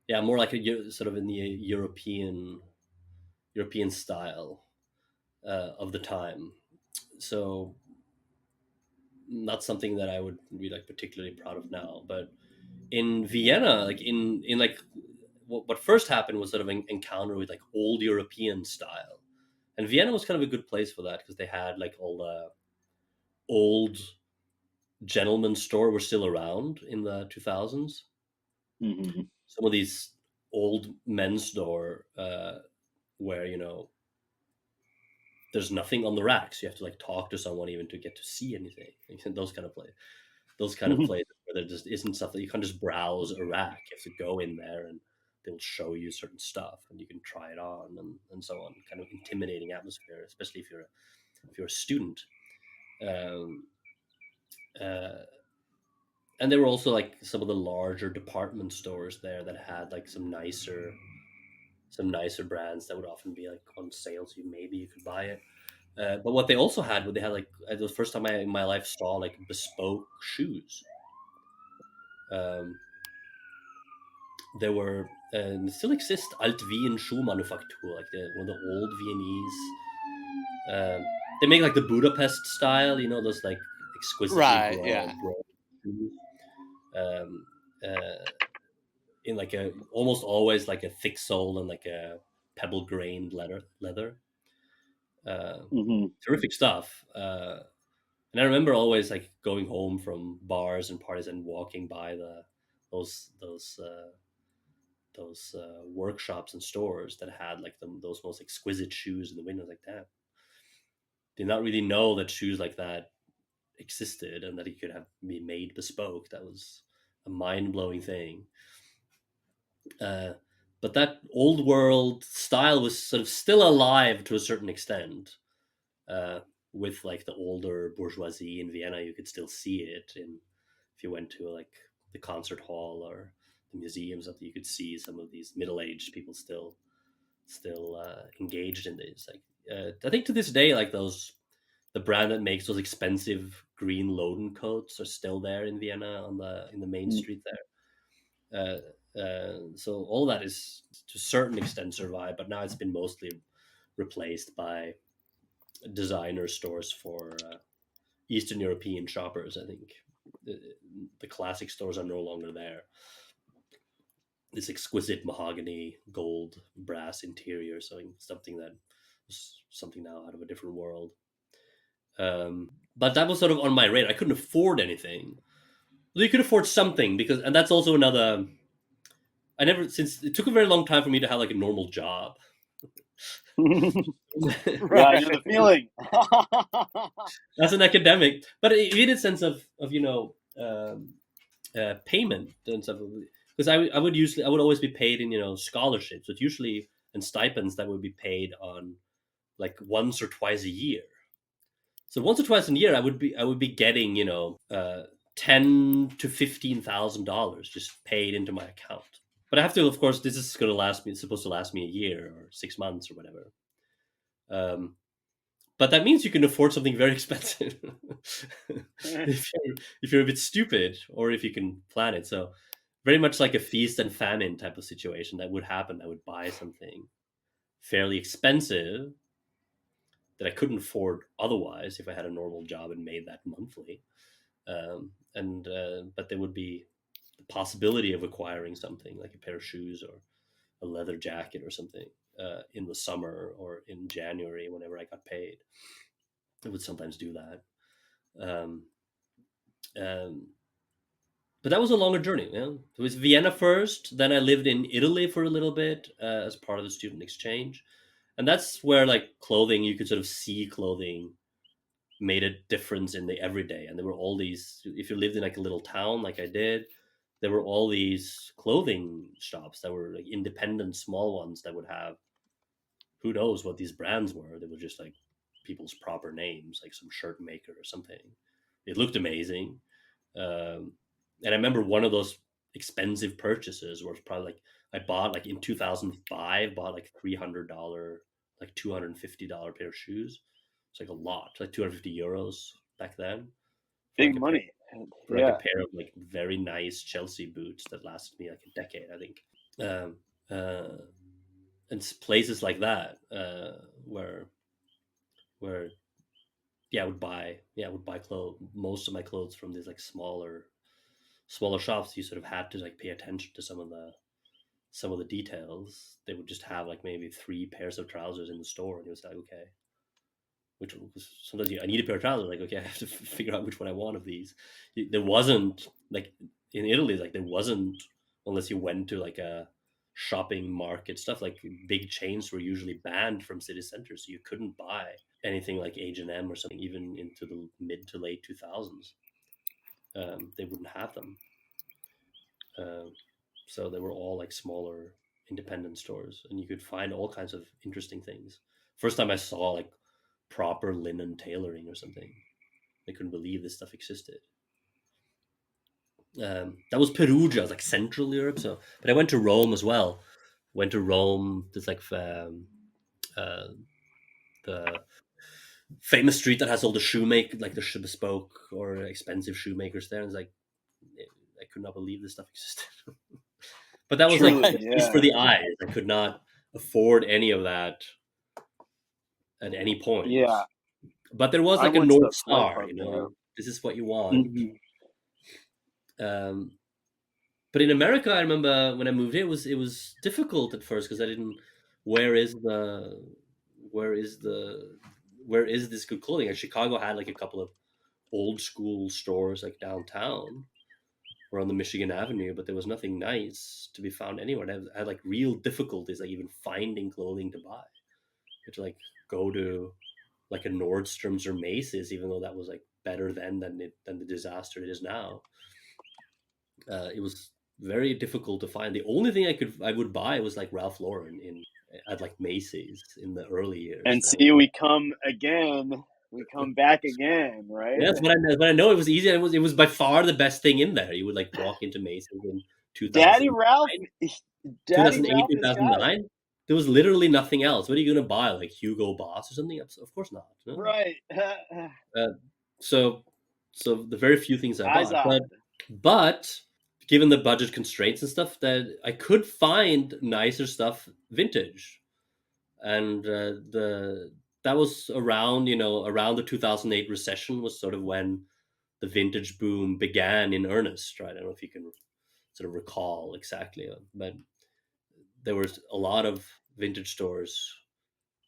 like a sort of in the European style of the time. So not something that I would be like particularly proud of now. But in Vienna, like in like what first happened was sort of an encounter with like old European style, and Vienna was kind of a good place for that, because they had like all the old gentleman store were still around in the 2000s. Mm-hmm. Some of these old men's store where there's nothing on the racks. You have to like talk to someone even to get to see anything. Those kind of places where there just isn't stuff that you can't just browse a rack. You have to go in there and they'll show you certain stuff and you can try it on and so on. Kind of intimidating atmosphere, especially if you're a student. And there were also like some of the larger department stores there that had like some nicer brands that would often be like on sale, so maybe you could buy it. But what they also had, they had like it was the first time in my life saw like bespoke shoes. There were and still exist Alt Wien Schuhmanufaktur, like one of the old Viennese. They make like the Budapest style, those like exquisitely grown shoes. In like a almost always like a thick sole and like a pebble grained leather. Terrific stuff. And I remember always like going home from bars and parties and walking by those workshops and stores that had like those most exquisite shoes in the windows. Like that, did not really know that shoes like that existed and that it could have been made bespoke. That was a mind-blowing thing. But that old world style was sort of still alive to a certain extent. With like the older bourgeoisie in Vienna, you could still see it. And if you went to like the concert hall or the museums, you could see some of these middle-aged people still engaged in this. Like I think to this day, like the brand that makes those expensive green Loden coats are still there in Vienna in the main street there. So all that is to a certain extent survived, but now it's been mostly replaced by designer stores for Eastern European shoppers. I think the classic stores are no longer there. This exquisite mahogany, gold, brass interior, something that was something now out of a different world. But that was sort of on my radar. I couldn't afford anything. Well, you could afford something and that's also another. Since it took a very long time for me to have like a normal job. Yeah, I know the feeling. As an academic, but in a sense of payment and stuff, because I would always be paid in scholarships, but usually and stipends that would be paid on like once or twice a year. So once or twice a year, I would be getting $10,000 to $15,000 just paid into my account. But I have to, of course, this is going to last me. It's supposed to last me a year or 6 months or whatever. but that means you can afford something very expensive if you're a bit stupid, or if you can plan it. So very much like a feast and famine type of situation that would happen. I would buy something fairly expensive that I couldn't afford otherwise if I had a normal job and made that monthly. But there would be the possibility of acquiring something like a pair of shoes or a leather jacket or something in the summer or in January whenever I got paid. I would sometimes do that. But that was a longer journey. Yeah? It was Vienna first, then I lived in Italy for a little bit as part of the student exchange. And that's where like clothing, you could sort of see clothing made a difference in the everyday. And there were all these, if you lived in like a little town like I did, there were all these clothing shops that were like independent small ones that would have, who knows what these brands were. They were just like people's proper names, like some shirt maker or something. It looked amazing. And I remember one of those expensive purchases was probably like, I bought like in 2005, bought like $300, like $250 pair of shoes. It's like a lot, like 250 euros back then. Big like money. For like a pair of like very nice Chelsea boots that lasted me like a decade, I think. And places like that where I would buy clothes, most of my clothes from these like smaller shops. You sort of had to like pay attention to some of the details. They would just have like maybe 3 pairs of trousers in the store, and it was like, okay, which was sometimes I need a pair of trousers. Like, okay, I have to figure out which one I want of these. There wasn't like in Italy, like there wasn't, unless you went to like a shopping market stuff, like big chains were usually banned from city centers, so you couldn't buy anything like H&M or something even into the mid to late 2000s. They wouldn't have them. So they were all like smaller independent stores, and you could find all kinds of interesting things. First time I saw like proper linen tailoring or something, I couldn't believe this stuff existed. That was Perugia, like Central Europe. So, but I went to Rome as well. Went to Rome. There's like the famous street that has all the shoemaker, like the bespoke or expensive shoemakers there. And it's like, I could not believe this stuff existed. But that was Truly, like just for the eyes. I could not afford any of that at any point. Yeah. But there was like a North Star, you know, this is what you want. Mm-hmm. But in America, I remember when I moved here, it was difficult at first because I didn't. Where is this good clothing? And Chicago had like a couple of old school stores like downtown or on the Michigan Avenue, but there was nothing nice to be found anywhere. And I had like real difficulties like even finding clothing to buy. You had to like go to like a Nordstrom's or Macy's, even though that was like better then than the disaster it is now. It was very difficult to find. The only thing I would buy was like Ralph Lauren at like Macy's in the early years. And see, we come back again, right? Yeah, but I know it was easy. It was by far the best thing in there. You would like walk into Macy's in 2008, 2009. There was literally nothing else. What are you going to buy? Like Hugo Boss or something? Of course not. No? Right. So the very few things I bought, but given the budget constraints and stuff, that I could find nicer stuff vintage, and that was around the 2008 recession was sort of when the vintage boom began in earnest, right? I don't know if you can sort of recall exactly, but there was a lot of vintage stores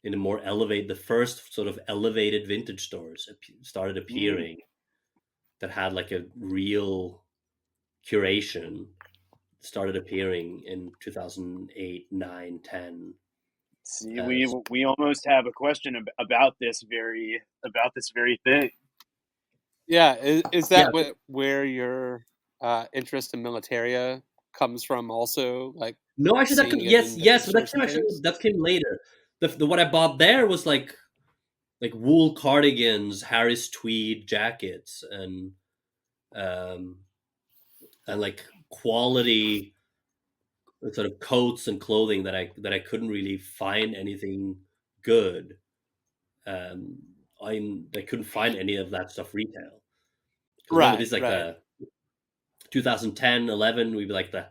in a more elevated, the first sort of elevated vintage stores started appearing that had like a real curation, started appearing in 2008, 9, 10. See, we almost have a question about this very thing. Yeah, is that where your interest in militaria comes from? Also, like no, actually, yes, but that came later. The what I bought there was like wool cardigans, Harris tweed jackets, and like quality sort of coats and clothing that I couldn't really find anything good. they couldn't find any of that stuff retail. Right, This is like right. the 2010, 11, we'd be like the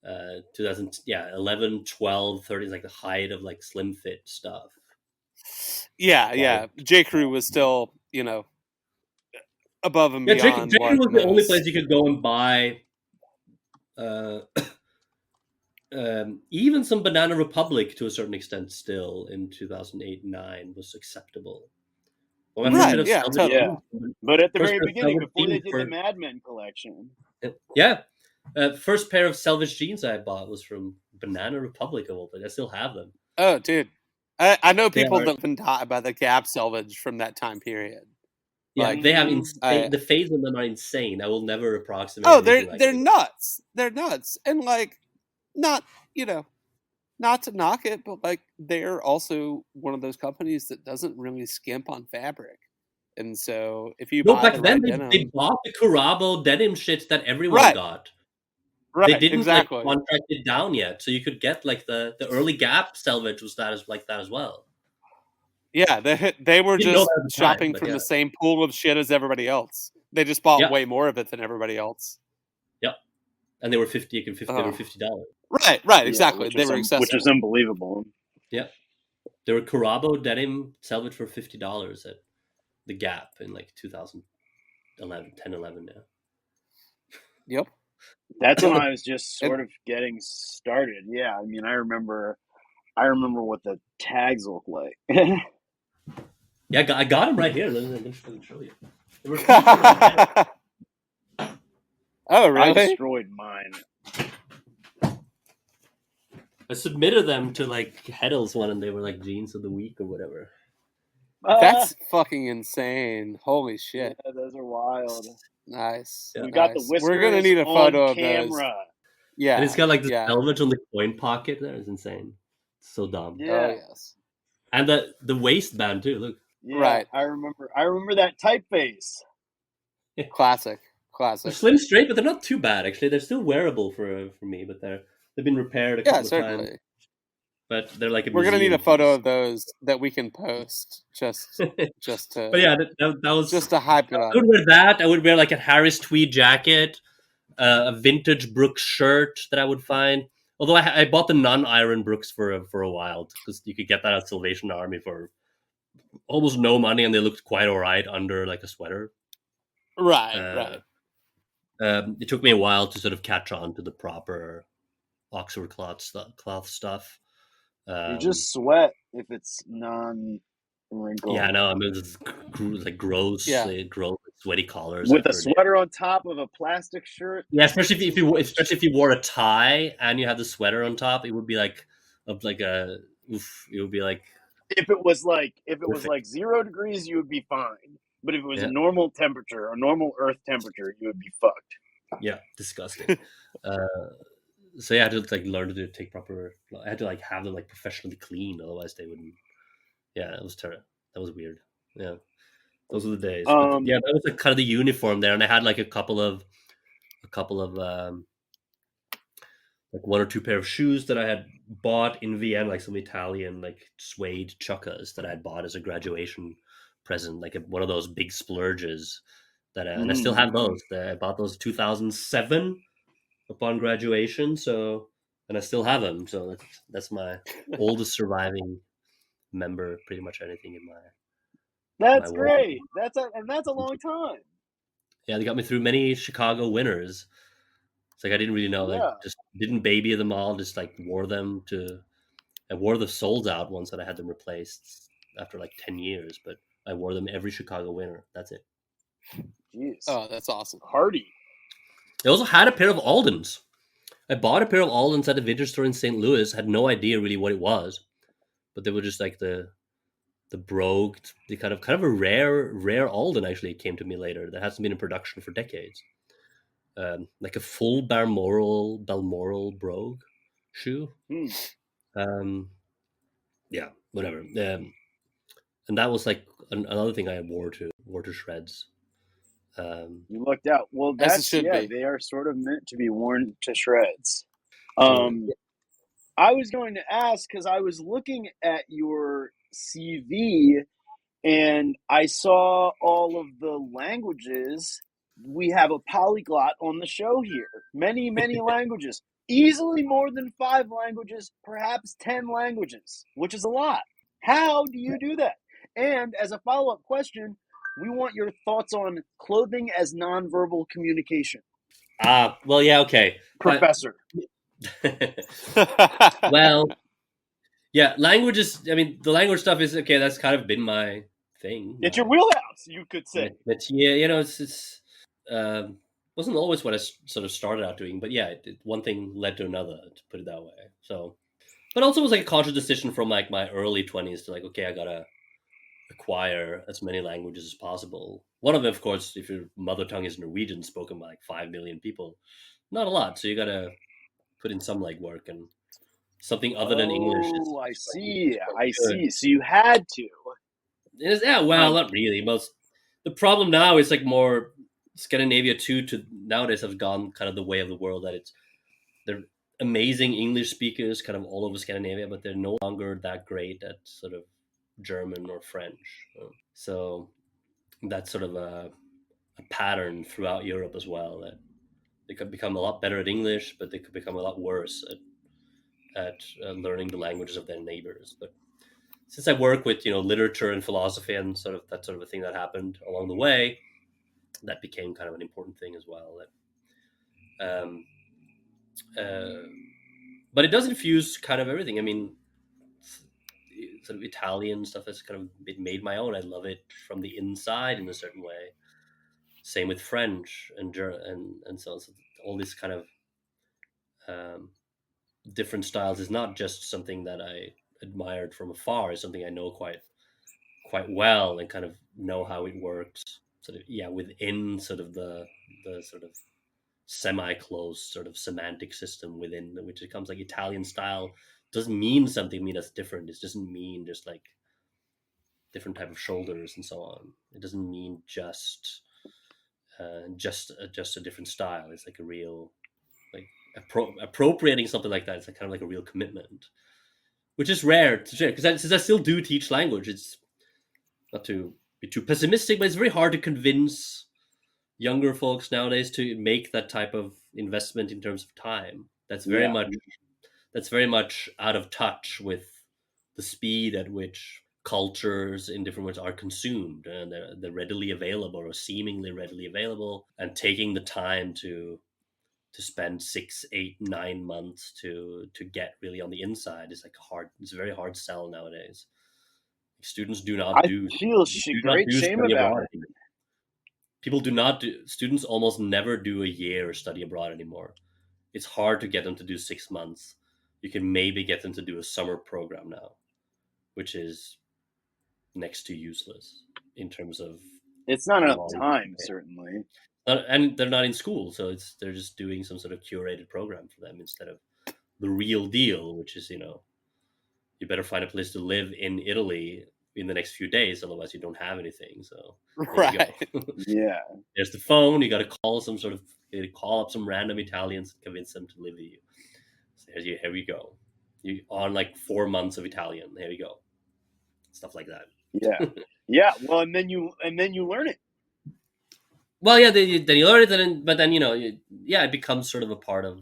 11, 12, 13 is like the height of like slim fit stuff. Yeah. J. Crew was still, above and beyond. J. Crew was the only place you could go and buy even some Banana Republic to a certain extent still in 2008-9 was acceptable. Well, right, yeah, totally. Yeah. But at the very beginning, before they did the Mad Men collection. Yeah. First pair of selvage jeans I bought was from Banana Republic of all places. I still have them. Oh, dude. I know people that have been taught about the Gap selvage from that time period. Yeah, like, they have the fades on them are insane. I will never approximate. Oh, they're nuts. They're nuts. And like, not to knock it, but like they're also one of those companies that doesn't really skimp on fabric. And so if you buy back then they bought the Kurabo denim shit that everyone got. Right, they didn't contract it down yet, so you could get like the early Gap selvage was like that as well. Yeah, they were just shopping from the same pool of shit as everybody else. They just bought way more of it than everybody else. Yep, and they were $50. They were $50. Right, exactly. They were accessible, which is unbelievable. Yep, they were Kurabo denim selvage for $50 at the Gap in like 2011, 10, 11. Yeah. Yep. That's when I was just sort of getting started. Yeah, I mean, I remember what the tags look like. Yeah, I got them right here. Let me show you. Oh, really? I destroyed mine. I submitted them to like Heddle's one, and they were like jeans of the week or whatever. That's fucking insane! Holy shit! Yeah, those are wild. Nice. We got the whiskers. We're gonna need a photo of those. Yeah, and it's got like the selvage on the coin pocket. That is insane. It's so dumb. Yeah. Oh, yes. And the waistband too. Look. Yeah, right. I remember that typeface. Classic. They're slim straight, but they're not too bad actually. They're still wearable for me, but they've been repaired a couple of times. But they're like we're gonna need a photo of those that we can post just to. But yeah, that was just to hype it up. I would wear that. I would wear like a Harris tweed jacket, a vintage Brooks shirt that I would find. Although I bought the non-iron Brooks for a while because you could get that at Salvation Army for almost no money, and they looked quite alright under like a sweater. Right. It took me a while to sort of catch on to the proper Oxford cloth stuff. You just sweat if it's non-wrinkled. Yeah, no, I mean it's like gross, gross sweaty collars with a sweater on top of a plastic shirt. Yeah, especially if you wore a tie and you had the sweater on top, it would be like a oof. It would be like if it was like 0 degrees, you would be fine. But if it was a normal temperature or normal Earth temperature, you would be fucked. Yeah, disgusting. So yeah, I had to like learn to take proper. I had to like have them like professionally cleaned, otherwise they wouldn't. Yeah, it was terrible. That was weird. Yeah, those were the days. But, yeah, that was like kind of the uniform there, and I had like a couple of like 1 or 2 pair of shoes that I had bought in Vienna, like some Italian like suede chukkas that I had bought as a graduation present, like one of those big splurges that and I still have those. I bought those in 2007 upon graduation, and I still have them. So that's my oldest surviving member. Pretty much anything in my. That's great. That's a long time. Yeah, they got me through many Chicago winters. It's like I didn't really know. Yeah. Like, just didn't baby them all. Just like wore them to. I wore the soles out once that I had them replaced after like 10 years, but I wore them every Chicago winter. That's it. Jeez. Oh, that's awesome. Hardy. I also had a pair of Aldens. I bought a pair of Aldens at a vintage store in St. Louis. Had no idea really what it was, but they were just like the brogue, the kind of a rare Alden. Actually, came to me later. That hasn't been in production for decades. Like a full Balmoral brogue shoe. Yeah, whatever. And that was like another thing I wore to shreds. You lucked out. Well, that's they are sort of meant to be worn to shreds. I was going to ask because I was looking at your CV and I saw all of the languages. We have a polyglot on the show here. Many, many languages. Easily more than 5 languages, perhaps 10 languages, which is a lot. How do you do that? And as a follow-up question, we want your thoughts on clothing as nonverbal communication. Well, yeah, okay. Professor. Well, yeah, languages. I mean, the language stuff is okay. That's kind of been my thing. It's your wheelhouse, you could say. But yeah, you know, it's wasn't always what I sort of started out doing, but yeah, one thing led to another, to put it that way. So, but also it was like a conscious decision from like my early 20s to like, okay, I gotta acquire as many languages as possible. One of them, of course, if your mother tongue is Norwegian, spoken by like 5 million people, not a lot. So you gotta put in some legwork, and something other than English. Oh, I see. I see. So you had to. Yeah, well, not really. The problem now is like more Scandinavia too. To nowadays have gone kind of the way of the world that they're amazing English speakers kind of all over Scandinavia, but they're no longer that great at sort of German or French. So that's sort of a pattern throughout Europe as well, that they could become a lot better at English, but they could become a lot worse at learning the languages of their neighbors. But since I work with literature and philosophy and sort of that sort of a thing that happened along the way, that became kind of an important thing as well. But it does infuse kind of everything. I mean, sort of Italian stuff has kind of been made my own. I love it from the inside in a certain way. Same with French and so on. So all this kind of different styles is not just something that I admired from afar. It's something I know quite well and kind of know how it works. Sort of within sort of the sort of semi-closed sort of semantic system within which it comes. Like Italian style doesn't mean something that's different. It doesn't mean just like different type of shoulders and so on. It doesn't mean just a different style. It's like a real like appropriating something like that. It's like kind of like a real commitment, which is rare to share because since I still do teach language, it's not to be too pessimistic, but it's very hard to convince younger folks nowadays to make that type of investment in terms of time. That's very much out of touch with the speed at which cultures in different ways are consumed, and they're readily available or seemingly readily available, and taking the time to spend 6, 8, 9 months to get really on the inside is like it's a very hard sell nowadays. Students do not do. I feel great shame about it. People do not do. Students almost never do a year or study abroad anymore. It's hard to get them to do 6 months. You can maybe get them to do a summer program now, which is next to useless in terms of. It's not enough time, certainly. And they're not in school, so they're just doing some sort of curated program for them instead of the real deal, which is you better find a place to live in Italy in the next few days, otherwise you don't have anything. So right, yeah. There's the phone. You got to call up some random Italians and convince them to live with you. So here we go. You on like 4 months of Italian. There we go. Stuff like that. Yeah, yeah. Well, and then you learn it. Well, yeah. Then you learn it, but then it becomes sort of a part of.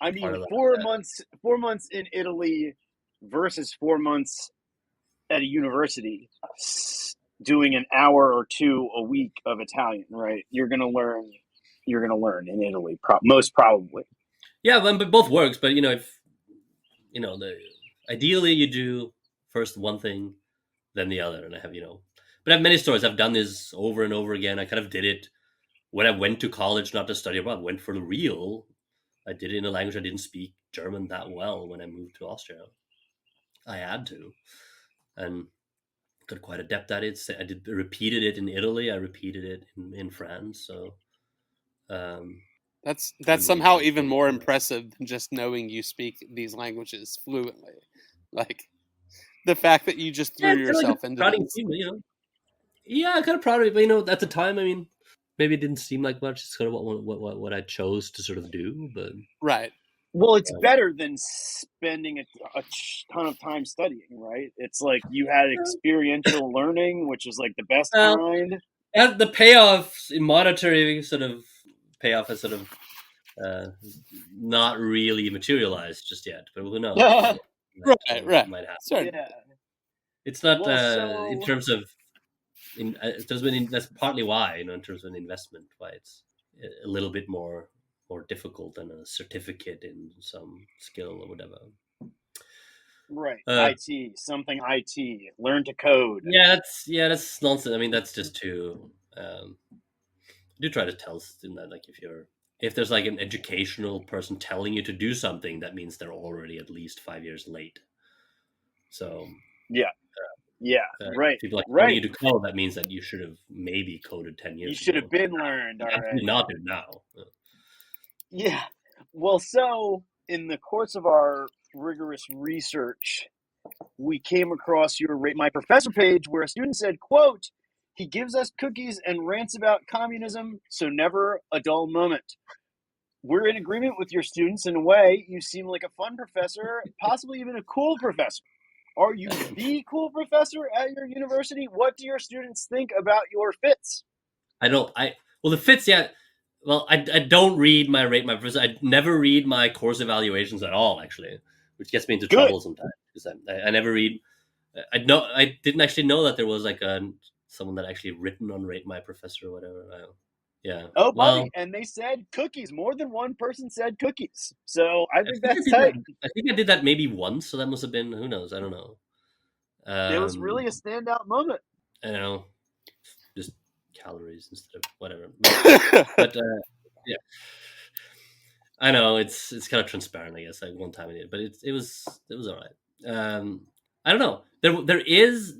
I mean, 4 months in Italy versus 4 months at a university doing an hour or 2 a week of Italian, right? You're gonna learn in Italy, most probably. Yeah, but both works. But if ideally you do first one thing, then the other. And I have but I have many stories. I've done this over and over again. I kind of did it when I went to college, not to study abroad. Went for the real. I did it in a language I didn't speak German that well when I moved to Austria. I had to, and got quite adept at it. I repeated it in Italy. I repeated it in France. So that's somehow even more impressive than just knowing you speak these languages fluently. Like the fact that you just threw yourself into this. Yeah, I'm kind of proud of it. But at the time, I mean, maybe it didn't seem like much. It's kind of what I chose to sort of do. But right. Well, it's better than spending a ton of time studying, right? It's like you had experiential learning, which is like the best kind. And the payoff in monetary sort of payoff has sort of not really materialized just yet, but who knows? Right. Might happen. Certainly. Yeah. It's not Well, in terms of that's partly why, in terms of an investment, why it's a little bit more difficult than a certificate in some skill or whatever. Right. Something IT. Learn to code. Yeah, that's nonsense. I mean, that's just too. I do try to tell students that, like, if there's like an educational person telling you to do something, that means they're already at least 5 years late. So right. People telling you to code, that means that you should have maybe coded 10 years. You should have been learned already. Not do now. Yeah. Well, so in the course of our rigorous research, we came across your Rate My Professor page where a student said, quote, "He gives us cookies and rants about communism, so never a dull moment." We're in agreement with your students in a way. You seem like a fun professor, possibly even a cool professor. Are you the cool professor at your university? What do your students think about your fits? Well, the fits, yeah. Well, I don't read my Rate My Professor. I never read my course evaluations at all, actually, which gets me into trouble sometimes because I never read. I didn't actually know that there was like someone that actually written on Rate My Professor or whatever. Yeah. Oh, buddy, and they said cookies. More than one person said cookies. So I think that's tight. I think I did that maybe once, so that must have been, who knows? I don't know. It was really a standout moment. I don't know. Just calories instead of whatever. But yeah. I know it's kind of transparent, I guess. Like one time I did, but it was all right. I don't know. There is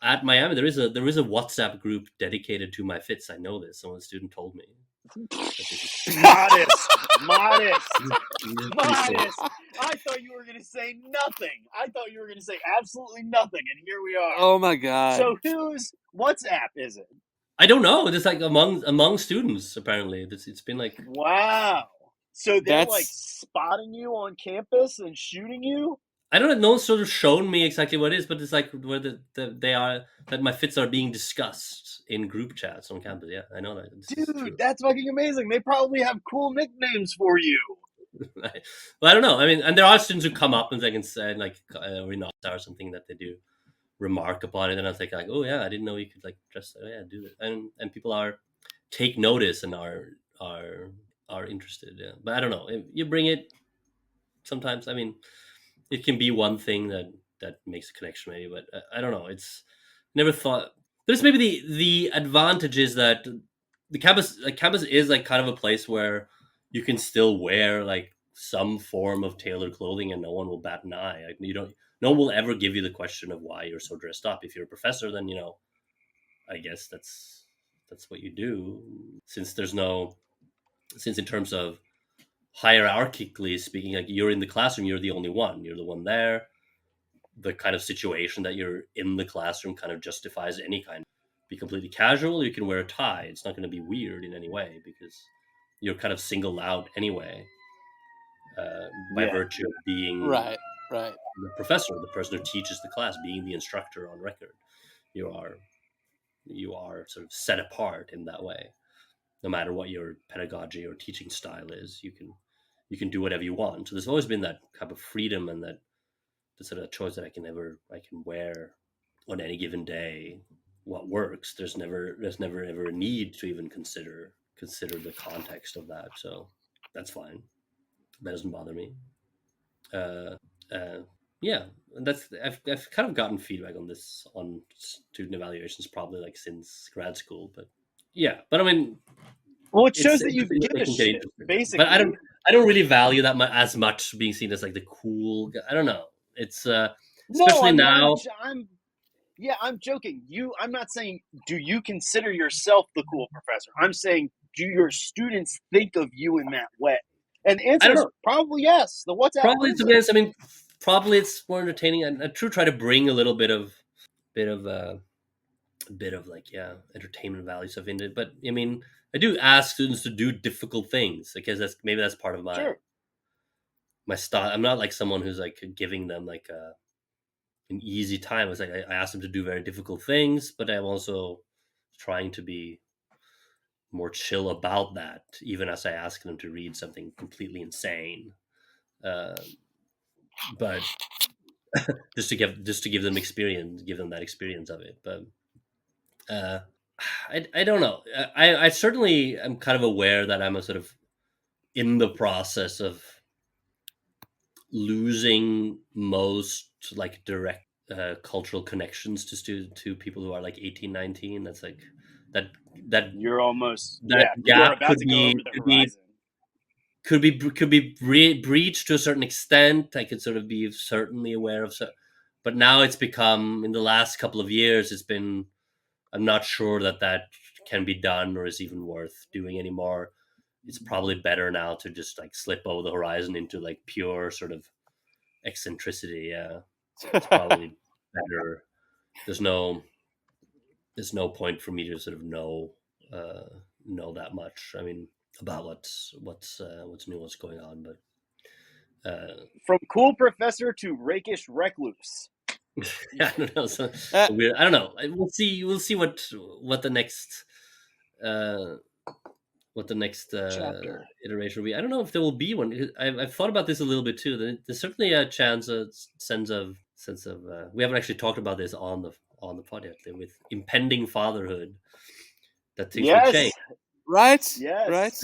at Miami there is a WhatsApp group dedicated to my fits. I know this. Someone student told me. Modest. I thought you were going to say nothing. I thought you were going to say absolutely nothing, and here we are. Oh my god! So whose WhatsApp is it? I don't know. It's like among students. Apparently, it's been like, wow. So they're like spotting you on campus and shooting you. I don't know. No one's sort of shown me exactly what it is, but it's like where that my fits are being discussed in group chats on campus. Yeah, I know that. Dude, that's fucking amazing. They probably have cool nicknames for you. Well, I don't know. I mean, and there are students who come up and they can say like or something that they do remark upon it, and I was like, oh yeah, I didn't know you could like just do it, and people take notice and are interested. Yeah, but I don't know. You bring it sometimes. I mean, it can be one thing that makes a connection, maybe, but I don't know. It's never thought. There's maybe the advantage is that the campus is like kind of a place where you can still wear like some form of tailored clothing and no one will bat an eye. Like, no one will ever give you the question of why you're so dressed up. If you're a professor, then I guess that's what you do. Since in terms of hierarchically speaking, like you're in the classroom, you're the only one. You're the one there. The kind of situation that you're in the classroom kind of justifies any kind. Be completely casual. You can wear a tie. It's not going to be weird in any way because you're kind of singled out anyway by virtue of being right the professor, the person who teaches the class, being the instructor on record. You are sort of set apart in that way. No matter what your pedagogy or teaching style is, you can do whatever you want. So there's always been that kind of freedom and that the sort of choice that I can wear on any given day what works. There's never ever a need to even consider the context of that. So that's fine. That doesn't bother me. Yeah, that's I've kind of gotten feedback on this on student evaluations probably like since grad school, but yeah. But I mean, well, it shows that you give a shit, basically. But I don't really value that as much being seen as like the cool guy. I don't know. It's especially now. I'm joking. I'm not saying do you consider yourself the cool professor. I'm saying do your students think of you in that way? And the answer is probably yes. The WhatsApp probably it's yes. I mean, probably it's more entertaining. I try to bring a little bit of like entertainment value stuff into it. But I mean, I do ask students to do difficult things because that's part of my style. I'm not like someone who's like giving them like an easy time. It's like I ask them to do very difficult things, but I'm also trying to be more chill about that, even as I ask them to read something completely insane. But just to give them that experience of it. But I don't know. I certainly am kind of aware that I'm a sort of in the process of losing most like direct cultural connections to people who are like 18, 19. That's like that you're almost that you're gap about to go over the horizon. Could be breached to a certain extent. I could sort of be certainly aware of, but now it's become, in the last couple of years, I'm not sure that can be done or is even worth doing anymore. It's probably better now to just like slip over the horizon into like pure sort of eccentricity. Yeah, it's probably better. There's no point for me to sort of know that much. I mean, about what's new, what's going on, but from cool professor to rakish recluse. I don't know. So weird. I don't know. We'll see what the next chapter iteration will be. I don't know if there will be one. I've thought about this a little bit too. There's certainly a sense of we haven't actually talked about this on the podcast with impending fatherhood, that things will change. Right. Yes. Right.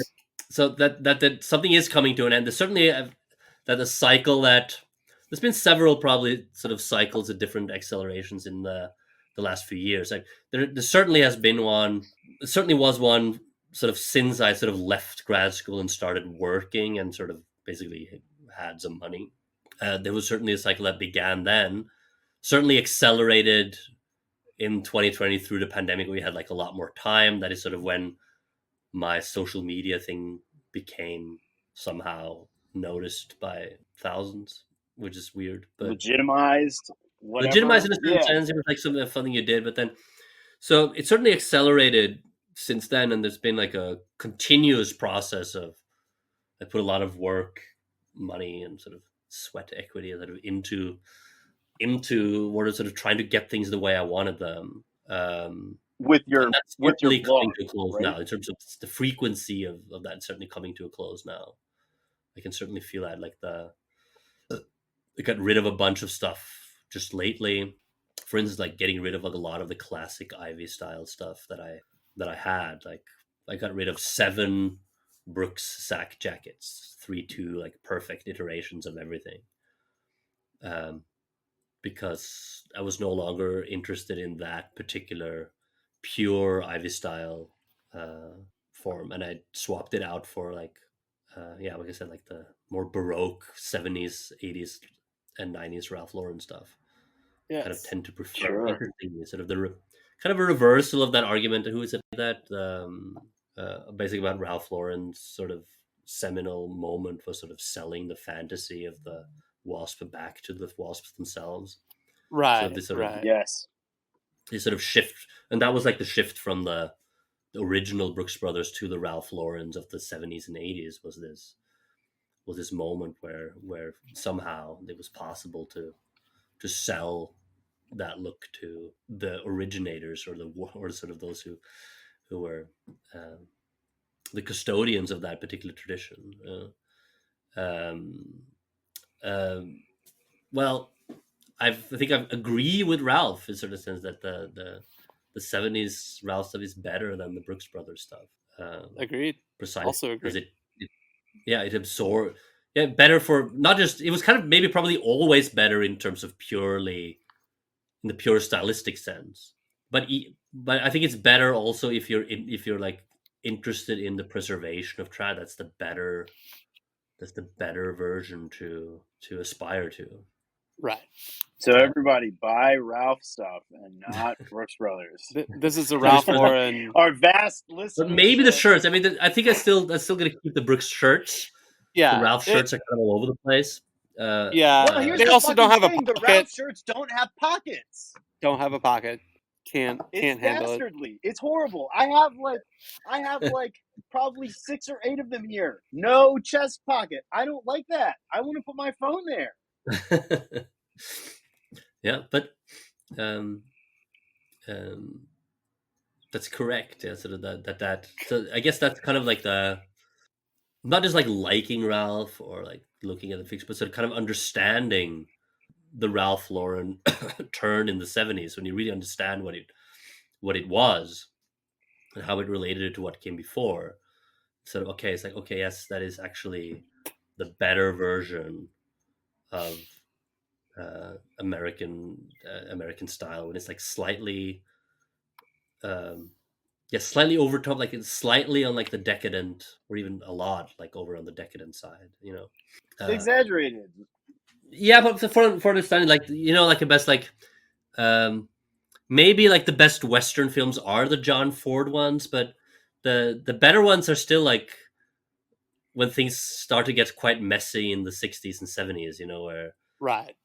So that something is coming to an end. There's certainly that a cycle that there's been several probably sort of cycles of different accelerations in the last few years. Like there certainly has been one. There certainly was one sort of since I sort of left grad school and started working and sort of basically had some money. There was certainly a cycle that began then, certainly accelerated in 2020 through the pandemic. We had like a lot more time. That is sort of when my social media thing became somehow noticed by thousands, which is weird, but legitimized in a certain sense. It was like something you did, but then so it certainly accelerated since then, and there's been like a continuous process of I put a lot of work, money, and sort of sweat equity sort of into what is sort of trying to get things the way I wanted them. With your coming blog, to a close right? now, in terms of the frequency of that certainly coming to a close now. I can certainly feel that, like I got rid of a bunch of stuff just lately. For instance, like getting rid of like a lot of the classic Ivy style stuff that I had. Like I got rid of 7 Brooks sack jackets, 3-2 like perfect iterations of everything. Because I was no longer interested in that particular pure Ivy style form, and I swapped it out for like like I said, like the more Baroque 70s, 80s, and 90s Ralph Lauren stuff. Yes. Kind of tend to prefer sort of the kind of a reversal of that argument. Who is it that basically about Ralph Lauren's sort of seminal moment was sort of selling the fantasy of the wasp back to the wasps themselves. Right. So this sort of shift, and that was like the shift from the original Brooks Brothers to the Ralph Laurens of the 70s and 80s was this moment where somehow it was possible to sell that look to the originators or sort of those who were the custodians of that particular tradition. Well, I think I agree with Ralph in sort of sense that the 70s Ralph stuff is better than the Brooks Brothers stuff. Agreed. Precisely. Also agreed. Because it absorbed. Yeah, better for not just, it was kind of maybe probably always better in terms of purely in the pure stylistic sense, but I think it's better also if you're like interested in the preservation of trad. That's the better version to aspire to. Right. So everybody buy Ralph stuff and not Brooks Brothers. This is a Ralph Lauren. Our vast listeners. But maybe the shirts. I mean, I think I'm still going to keep the Brooks shirts. Yeah, the Ralph shirts are kind of all over the place. Well, here's they also don't have a thing. pocket. The Ralph shirts don't have pockets. Don't have a pocket. can't It's handle it. dastardly. It's horrible. I have like probably 6 or 8 of them here. No chest pocket. I don't like that. I want to put my phone there. Yeah, but that's correct. Yeah, sort of that. So I guess that's kind of like the, not just like liking Ralph or like looking at the fiction, but sort of kind of understanding the Ralph Lauren turn in the 70s, when you really understand what it was and how it related to what came before. So okay, it's like, okay, yes, that is actually the better version of American style, when it's like slightly slightly over top, like it's slightly on like the decadent, or even a lot like over on the decadent side, Exaggerated. Yeah, but for understanding, like, like the best, like maybe like the best Western films are the John Ford ones, but the better ones are still like when things start to get quite messy in the 60s and 70s, where Right.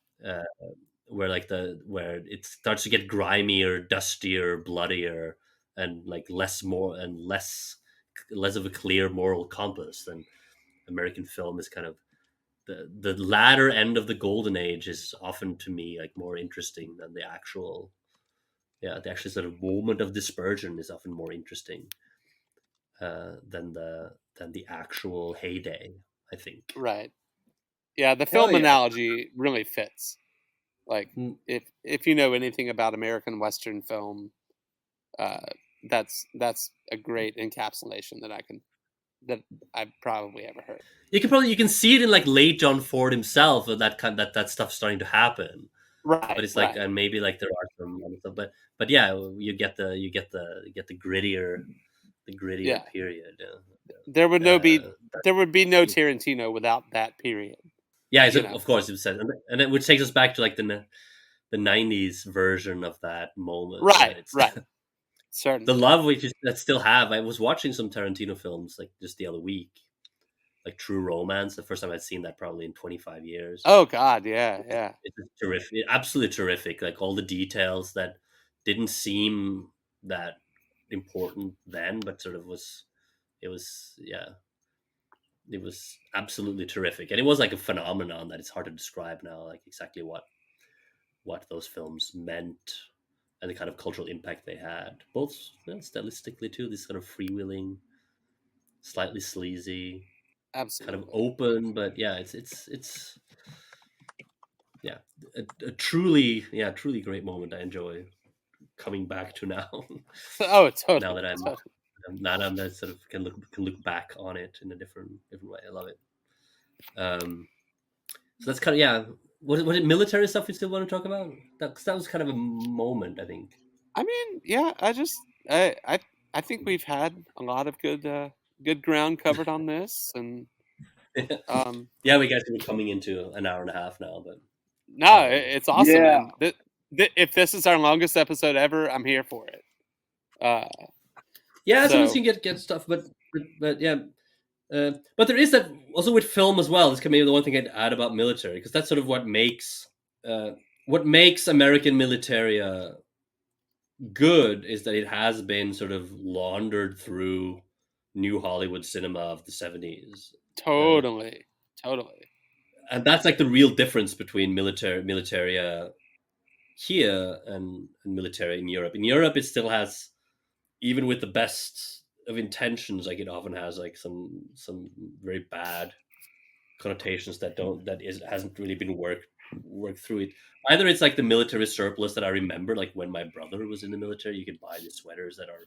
where it starts to get grimier, dustier, bloodier, and like less of a clear moral compass. Than American film is kind of the latter end of the golden age is often, to me, like more interesting than the actual sort of moment of dispersion is often more interesting than the actual heyday, I think. Right. Yeah, the film analogy really fits. Like, if you know anything about American Western film, that's a great encapsulation that I've probably ever heard. You can see it in like late John Ford himself, that stuff starting to happen. Right. But it's like, and maybe like there are some other stuff, but yeah, you get the grittier period. There would be no Tarantino without that period. Yeah, of course it said, and it which takes us back to like the 90s version of that moment. Right. Certainly. The love that still have. I was watching some Tarantino films like just the other week, like True Romance. The first time I'd seen that probably in 25 years. Oh God, yeah. It's terrific, absolutely terrific. Like all the details that didn't seem that important then, but sort of it was absolutely terrific, and it was like a phenomenon that it's hard to describe now, like exactly what those films meant and the kind of cultural impact they had, both stylistically too. This kind of freewheeling, slightly sleazy, absolutely kind of open, but yeah, it's a truly great moment. I enjoy coming back to now. Oh, totally. Now that I'm that sort of can look back on it in a different way. I love it. So that's kind of Was it military stuff you still want to talk about? That was kind of a moment, I think. I mean, yeah. I think we've had a lot of good ground covered on this, and yeah, we guys are coming into an hour and a half now, but no, it's awesome. Yeah. If this is our longest episode ever, I'm here for it. Yeah, sometimes you can get stuff, but yeah. But there is that also with film as well. This can be the one thing I'd add about military, because that's sort of what makes American militaria good, is that it has been sort of laundered through new Hollywood cinema of the 70s. Totally. And that's like the real difference between militaria here and military in Europe. In Europe, it still has, even with the best of intentions, like it often has like some very bad connotations that hasn't really been worked through it. Either it's like the military surplus that I remember, like when my brother was in the military, you could buy these sweaters that are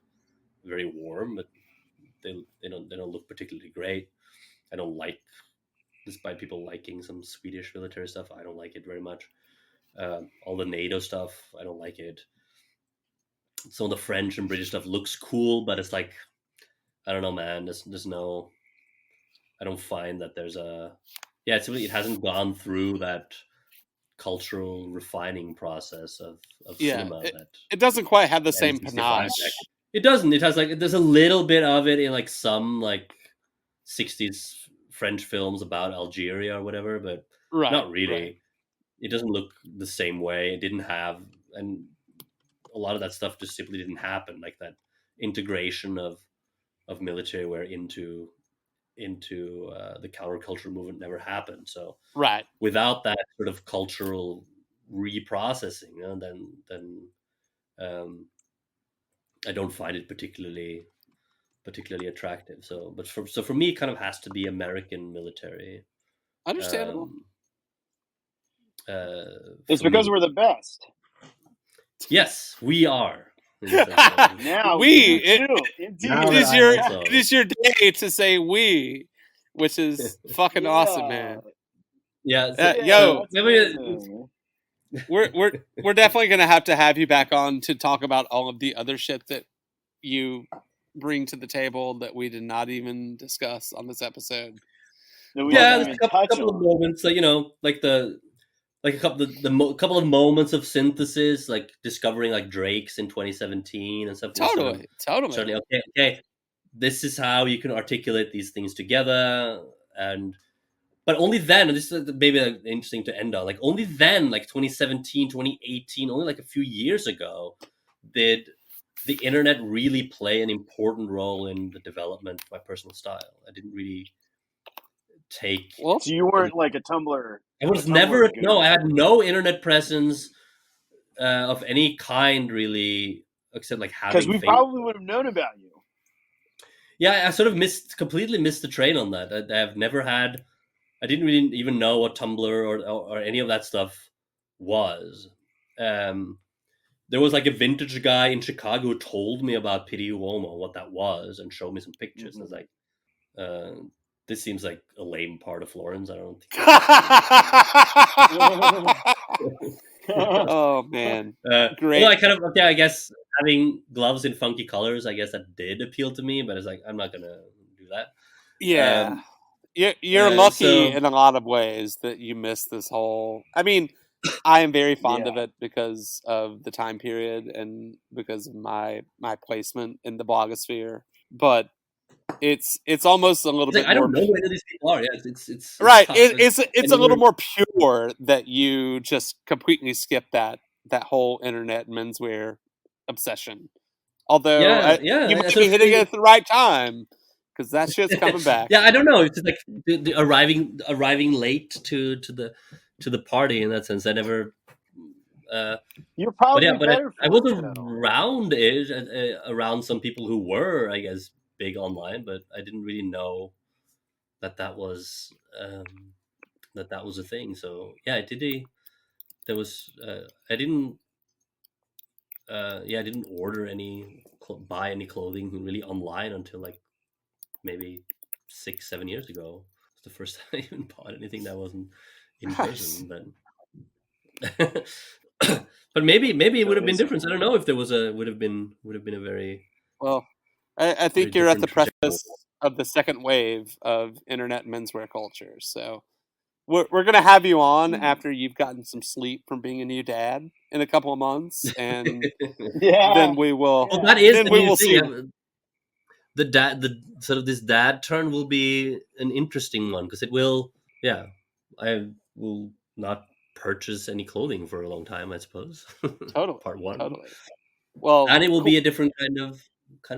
very warm, but they don't look particularly great. I don't like, despite people liking some Swedish military stuff, I don't like it very much. All the NATO stuff, I don't like it. Some of the French and British stuff looks cool, but it's like, I don't know, man. There's no, I don't find that there's it hasn't gone through that cultural refining process of cinema. It doesn't quite have the same panache. It doesn't. It has like, there's a little bit of it in like some like 60s French films about Algeria or whatever, but not really. Right. It doesn't look the same way. It didn't have, and a lot of that stuff just simply didn't happen. Like that integration of military wear into the counterculture movement never happened. So Right. without that sort of cultural reprocessing, then I don't find it particularly attractive. So, but for me, it kind of has to be American military. Understandable. It's because we're the best. Yes, we are. Now we you too. Indeed. Now it is your day to say we, which is fucking awesome, man. Yeah. Yo, amazing. we're definitely gonna have to have you back on to talk about all of the other shit that you bring to the table that we did not even discuss on this episode. Yeah, there's a couple of moments that, like a couple of moments of synthesis, like discovering like Drake's in 2017 and stuff. Totally. Okay, this is how you can articulate these things together, but only then, and this is maybe interesting to end on, like only then, like 2017, 2018, only like a few years ago, did the internet really play an important role in the development of my personal style. I didn't really take. So you weren't like a Tumblr. I was never. No, I had no internet presence of any kind, really, except like having. Because we probably would have known about you. Yeah, I sort of completely missed the train on that. I've never had. I didn't really even know what Tumblr or any of that stuff was. There was like a vintage guy in Chicago who told me about Pity Uomo, what that was, and showed me some pictures. Mm-hmm. I was like, this seems like a lame part of Florence. I don't think. Oh man, great. Well, I guess having gloves in funky colors, I guess that did appeal to me, but it's like I'm not gonna do that. Yeah, you're lucky in a lot of ways that you missed this whole. I mean, I am very fond of it because of the time period and because of my placement in the blogosphere, but it's almost a little bit. I don't know where these people are. Yeah, it's right. It's a little more pure that you just completely skip that whole internet menswear obsession. Although you might be hitting it at the right time because that shit's coming back. Yeah, I don't know. It's like the arriving late to the party in that sense. I never. You're probably but better. I was around it, around some people who were, I guess, big online, but I didn't really know that was a thing. So yeah, I didn't order buy any clothing really online until like maybe 6-7 years ago. It's the first time I even bought anything that wasn't in person. But maybe it would have been different. I don't know if there would have been a very well. I think you're at the precipice of the second wave of internet menswear culture. So we're going to have you on after you've gotten some sleep from being a new dad in a couple of months, and then we will. Well, that is then we will see. The sort of this dad turn will be an interesting one because it will. Yeah, I will not purchase any clothing for a long time, I suppose. Totally. Part one. Totally. Well, and it will be a different kind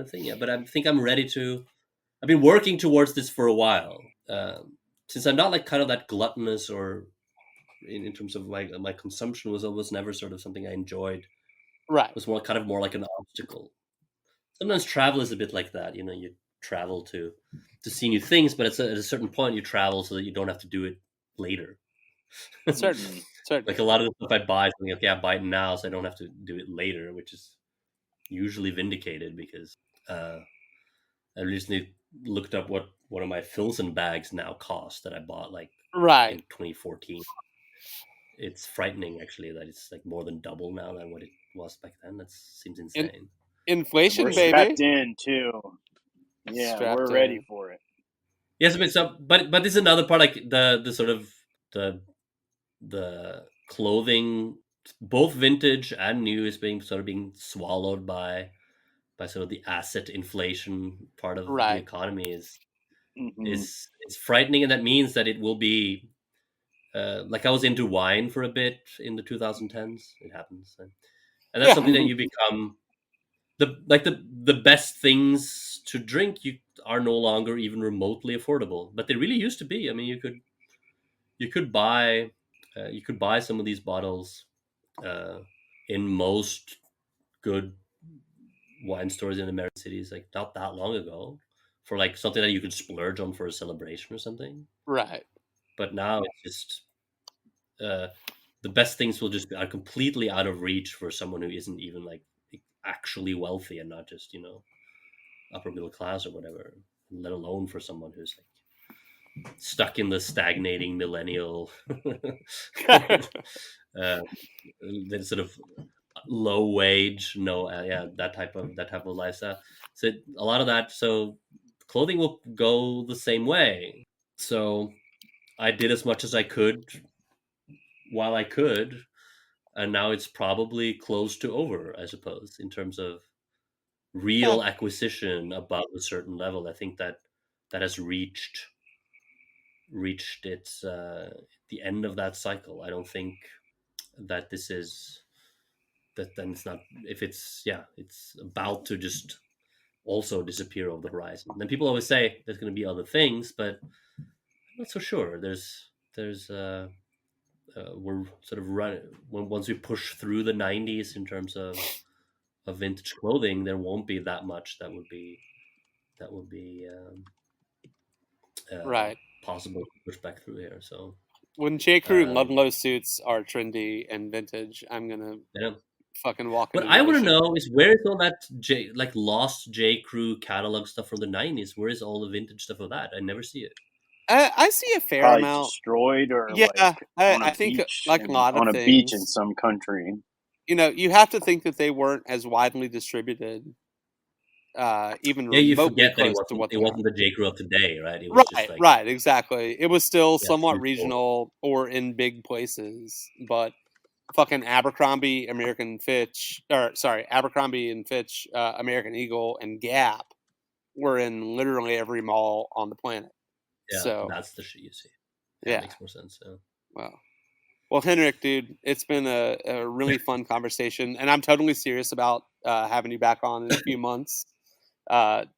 of thing. Yeah, but I think I'm ready to. I've been working towards this for a while. Since I'm not like kind of that gluttonous or in terms of my consumption was almost never sort of something I enjoyed. Right. It was more like an obstacle. Sometimes travel is a bit like that. You travel to see new things, but at a certain point you travel so that you don't have to do it later. Certainly. Like a lot of the stuff I buy, I buy it now so I don't have to do it later, which is usually vindicated because I recently looked up what one of my Filson bags now cost that I bought in 2014. It's frightening actually that it's like more than double now than what it was back then. That seems insane. Inflation, we're baby. Strapped in too. Yeah, we're ready for it. Yes, but this is another part, like the sort of the clothing, both vintage and new, is being swallowed by sort of the asset inflation part of the economy is frightening, and that means that it will be like I was into wine for a bit in the 2010s. It happens. and that's something that you become. The best things to drink are no longer even remotely affordable, but they really used to be. I mean, you could buy some of these bottles in most good wine stores in American cities, like not that long ago, for like something that you could splurge on for a celebration or something. Right. But now it's just the best things will just are completely out of reach for someone who isn't even like actually wealthy and not just upper middle class or whatever, let alone for someone who's like stuck in the stagnating millennial the sort of low wage that type of lifestyle. So a lot of that, so clothing will go the same way. So I did as much as I could while I could, and now it's probably close to over, I suppose, in terms of real acquisition above a certain level. I think that has reached its the end of that cycle. I don't think that this is that then it's not, if it's it's about to just also disappear over the horizon. And then people always say there's going to be other things, but I'm not so sure. There's we're sort of running once we push through the 90s in terms of vintage clothing, there won't be that much that would be right. possible to push back through here. So when J. Crew Ludlow suits are trendy and vintage, I'm gonna fucking walk. What I want to know is, where is all that lost J. Crew catalog stuff from the 90s? Where is all the vintage stuff of that? I never see it. I see a fair Probably amount destroyed, or I think like a lot of on things, a beach in some country. You have to think that they weren't as widely distributed. Even you remotely forget that it wasn't the J. Crew of today, right? It was just like, right, exactly. It was still somewhat regional or in big places, but fucking Abercrombie, American Fitch, Abercrombie and Fitch, American Eagle, and Gap were in literally every mall on the planet. Yeah, so that's the shit you see. That makes more sense. Yeah. Well, Henrik, dude, it's been a really fun conversation, and I'm totally serious about having you back on in a few months.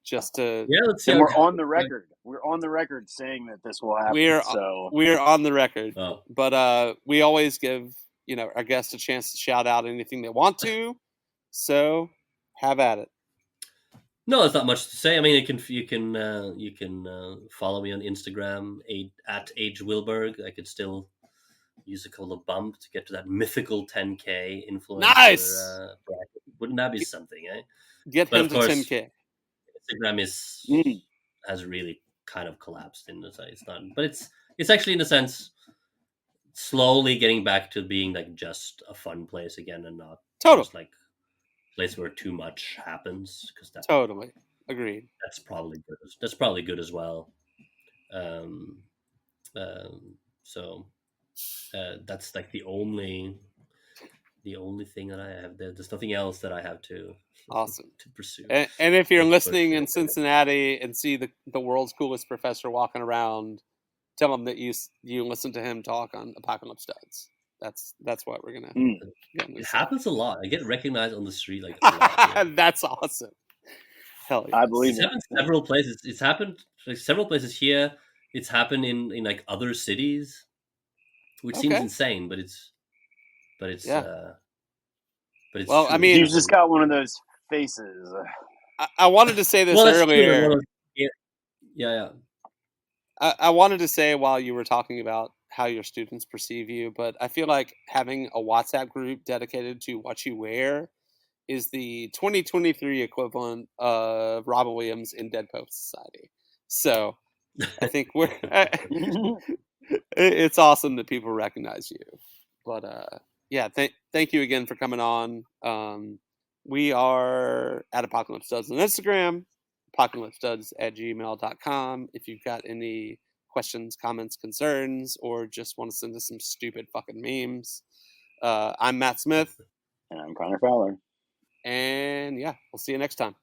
Just to let's see. And we're on the record. We're on the record saying that this will happen. We're on the record. Oh. But we always give our guests a chance to shout out anything they want to. So have at it. No, there's not much to say. I mean, you can follow me on Instagram at Age Wilberg. I could still use a couple of bump to get to that mythical 10K influencer. Nice. Bracket. Wouldn't that be something, eh? Get him to 10K. Instagram has really kind of collapsed in the it's not, but it's actually, in a sense, slowly getting back to being like just a fun place again, and not just like a place where too much happens. Because that totally agreed. That's probably good. That's probably good as well. So that's like the only thing that I have. There's nothing else that I have to pursue. And if you're listening in Cincinnati and see the world's coolest professor walking around, tell him that you listen to him talk on Apocalypse Studs. That's what we're gonna. It happens a lot. I get recognized on the street like a lot. That's awesome. Hell yeah! I believe it's happened several places. It's happened like several places here. It's happened in like other cities, which seems insane, but it's well, true. I mean, you just got one of those faces. I wanted to say this earlier. Yeah. I wanted to say while you were talking about how your students perceive you, but I feel like having a WhatsApp group dedicated to what you wear is the 2023 equivalent of Robin Williams in Dead Poets Society. So I think it's awesome that people recognize you. But thank you again for coming on. We are at Apocalypse Studs on Instagram, apocalypsestuds@gmail.com. If you've got any questions, comments, concerns, or just want to send us some stupid fucking memes, I'm Matt Smith. And I'm Connor Fowler. And we'll see you next time.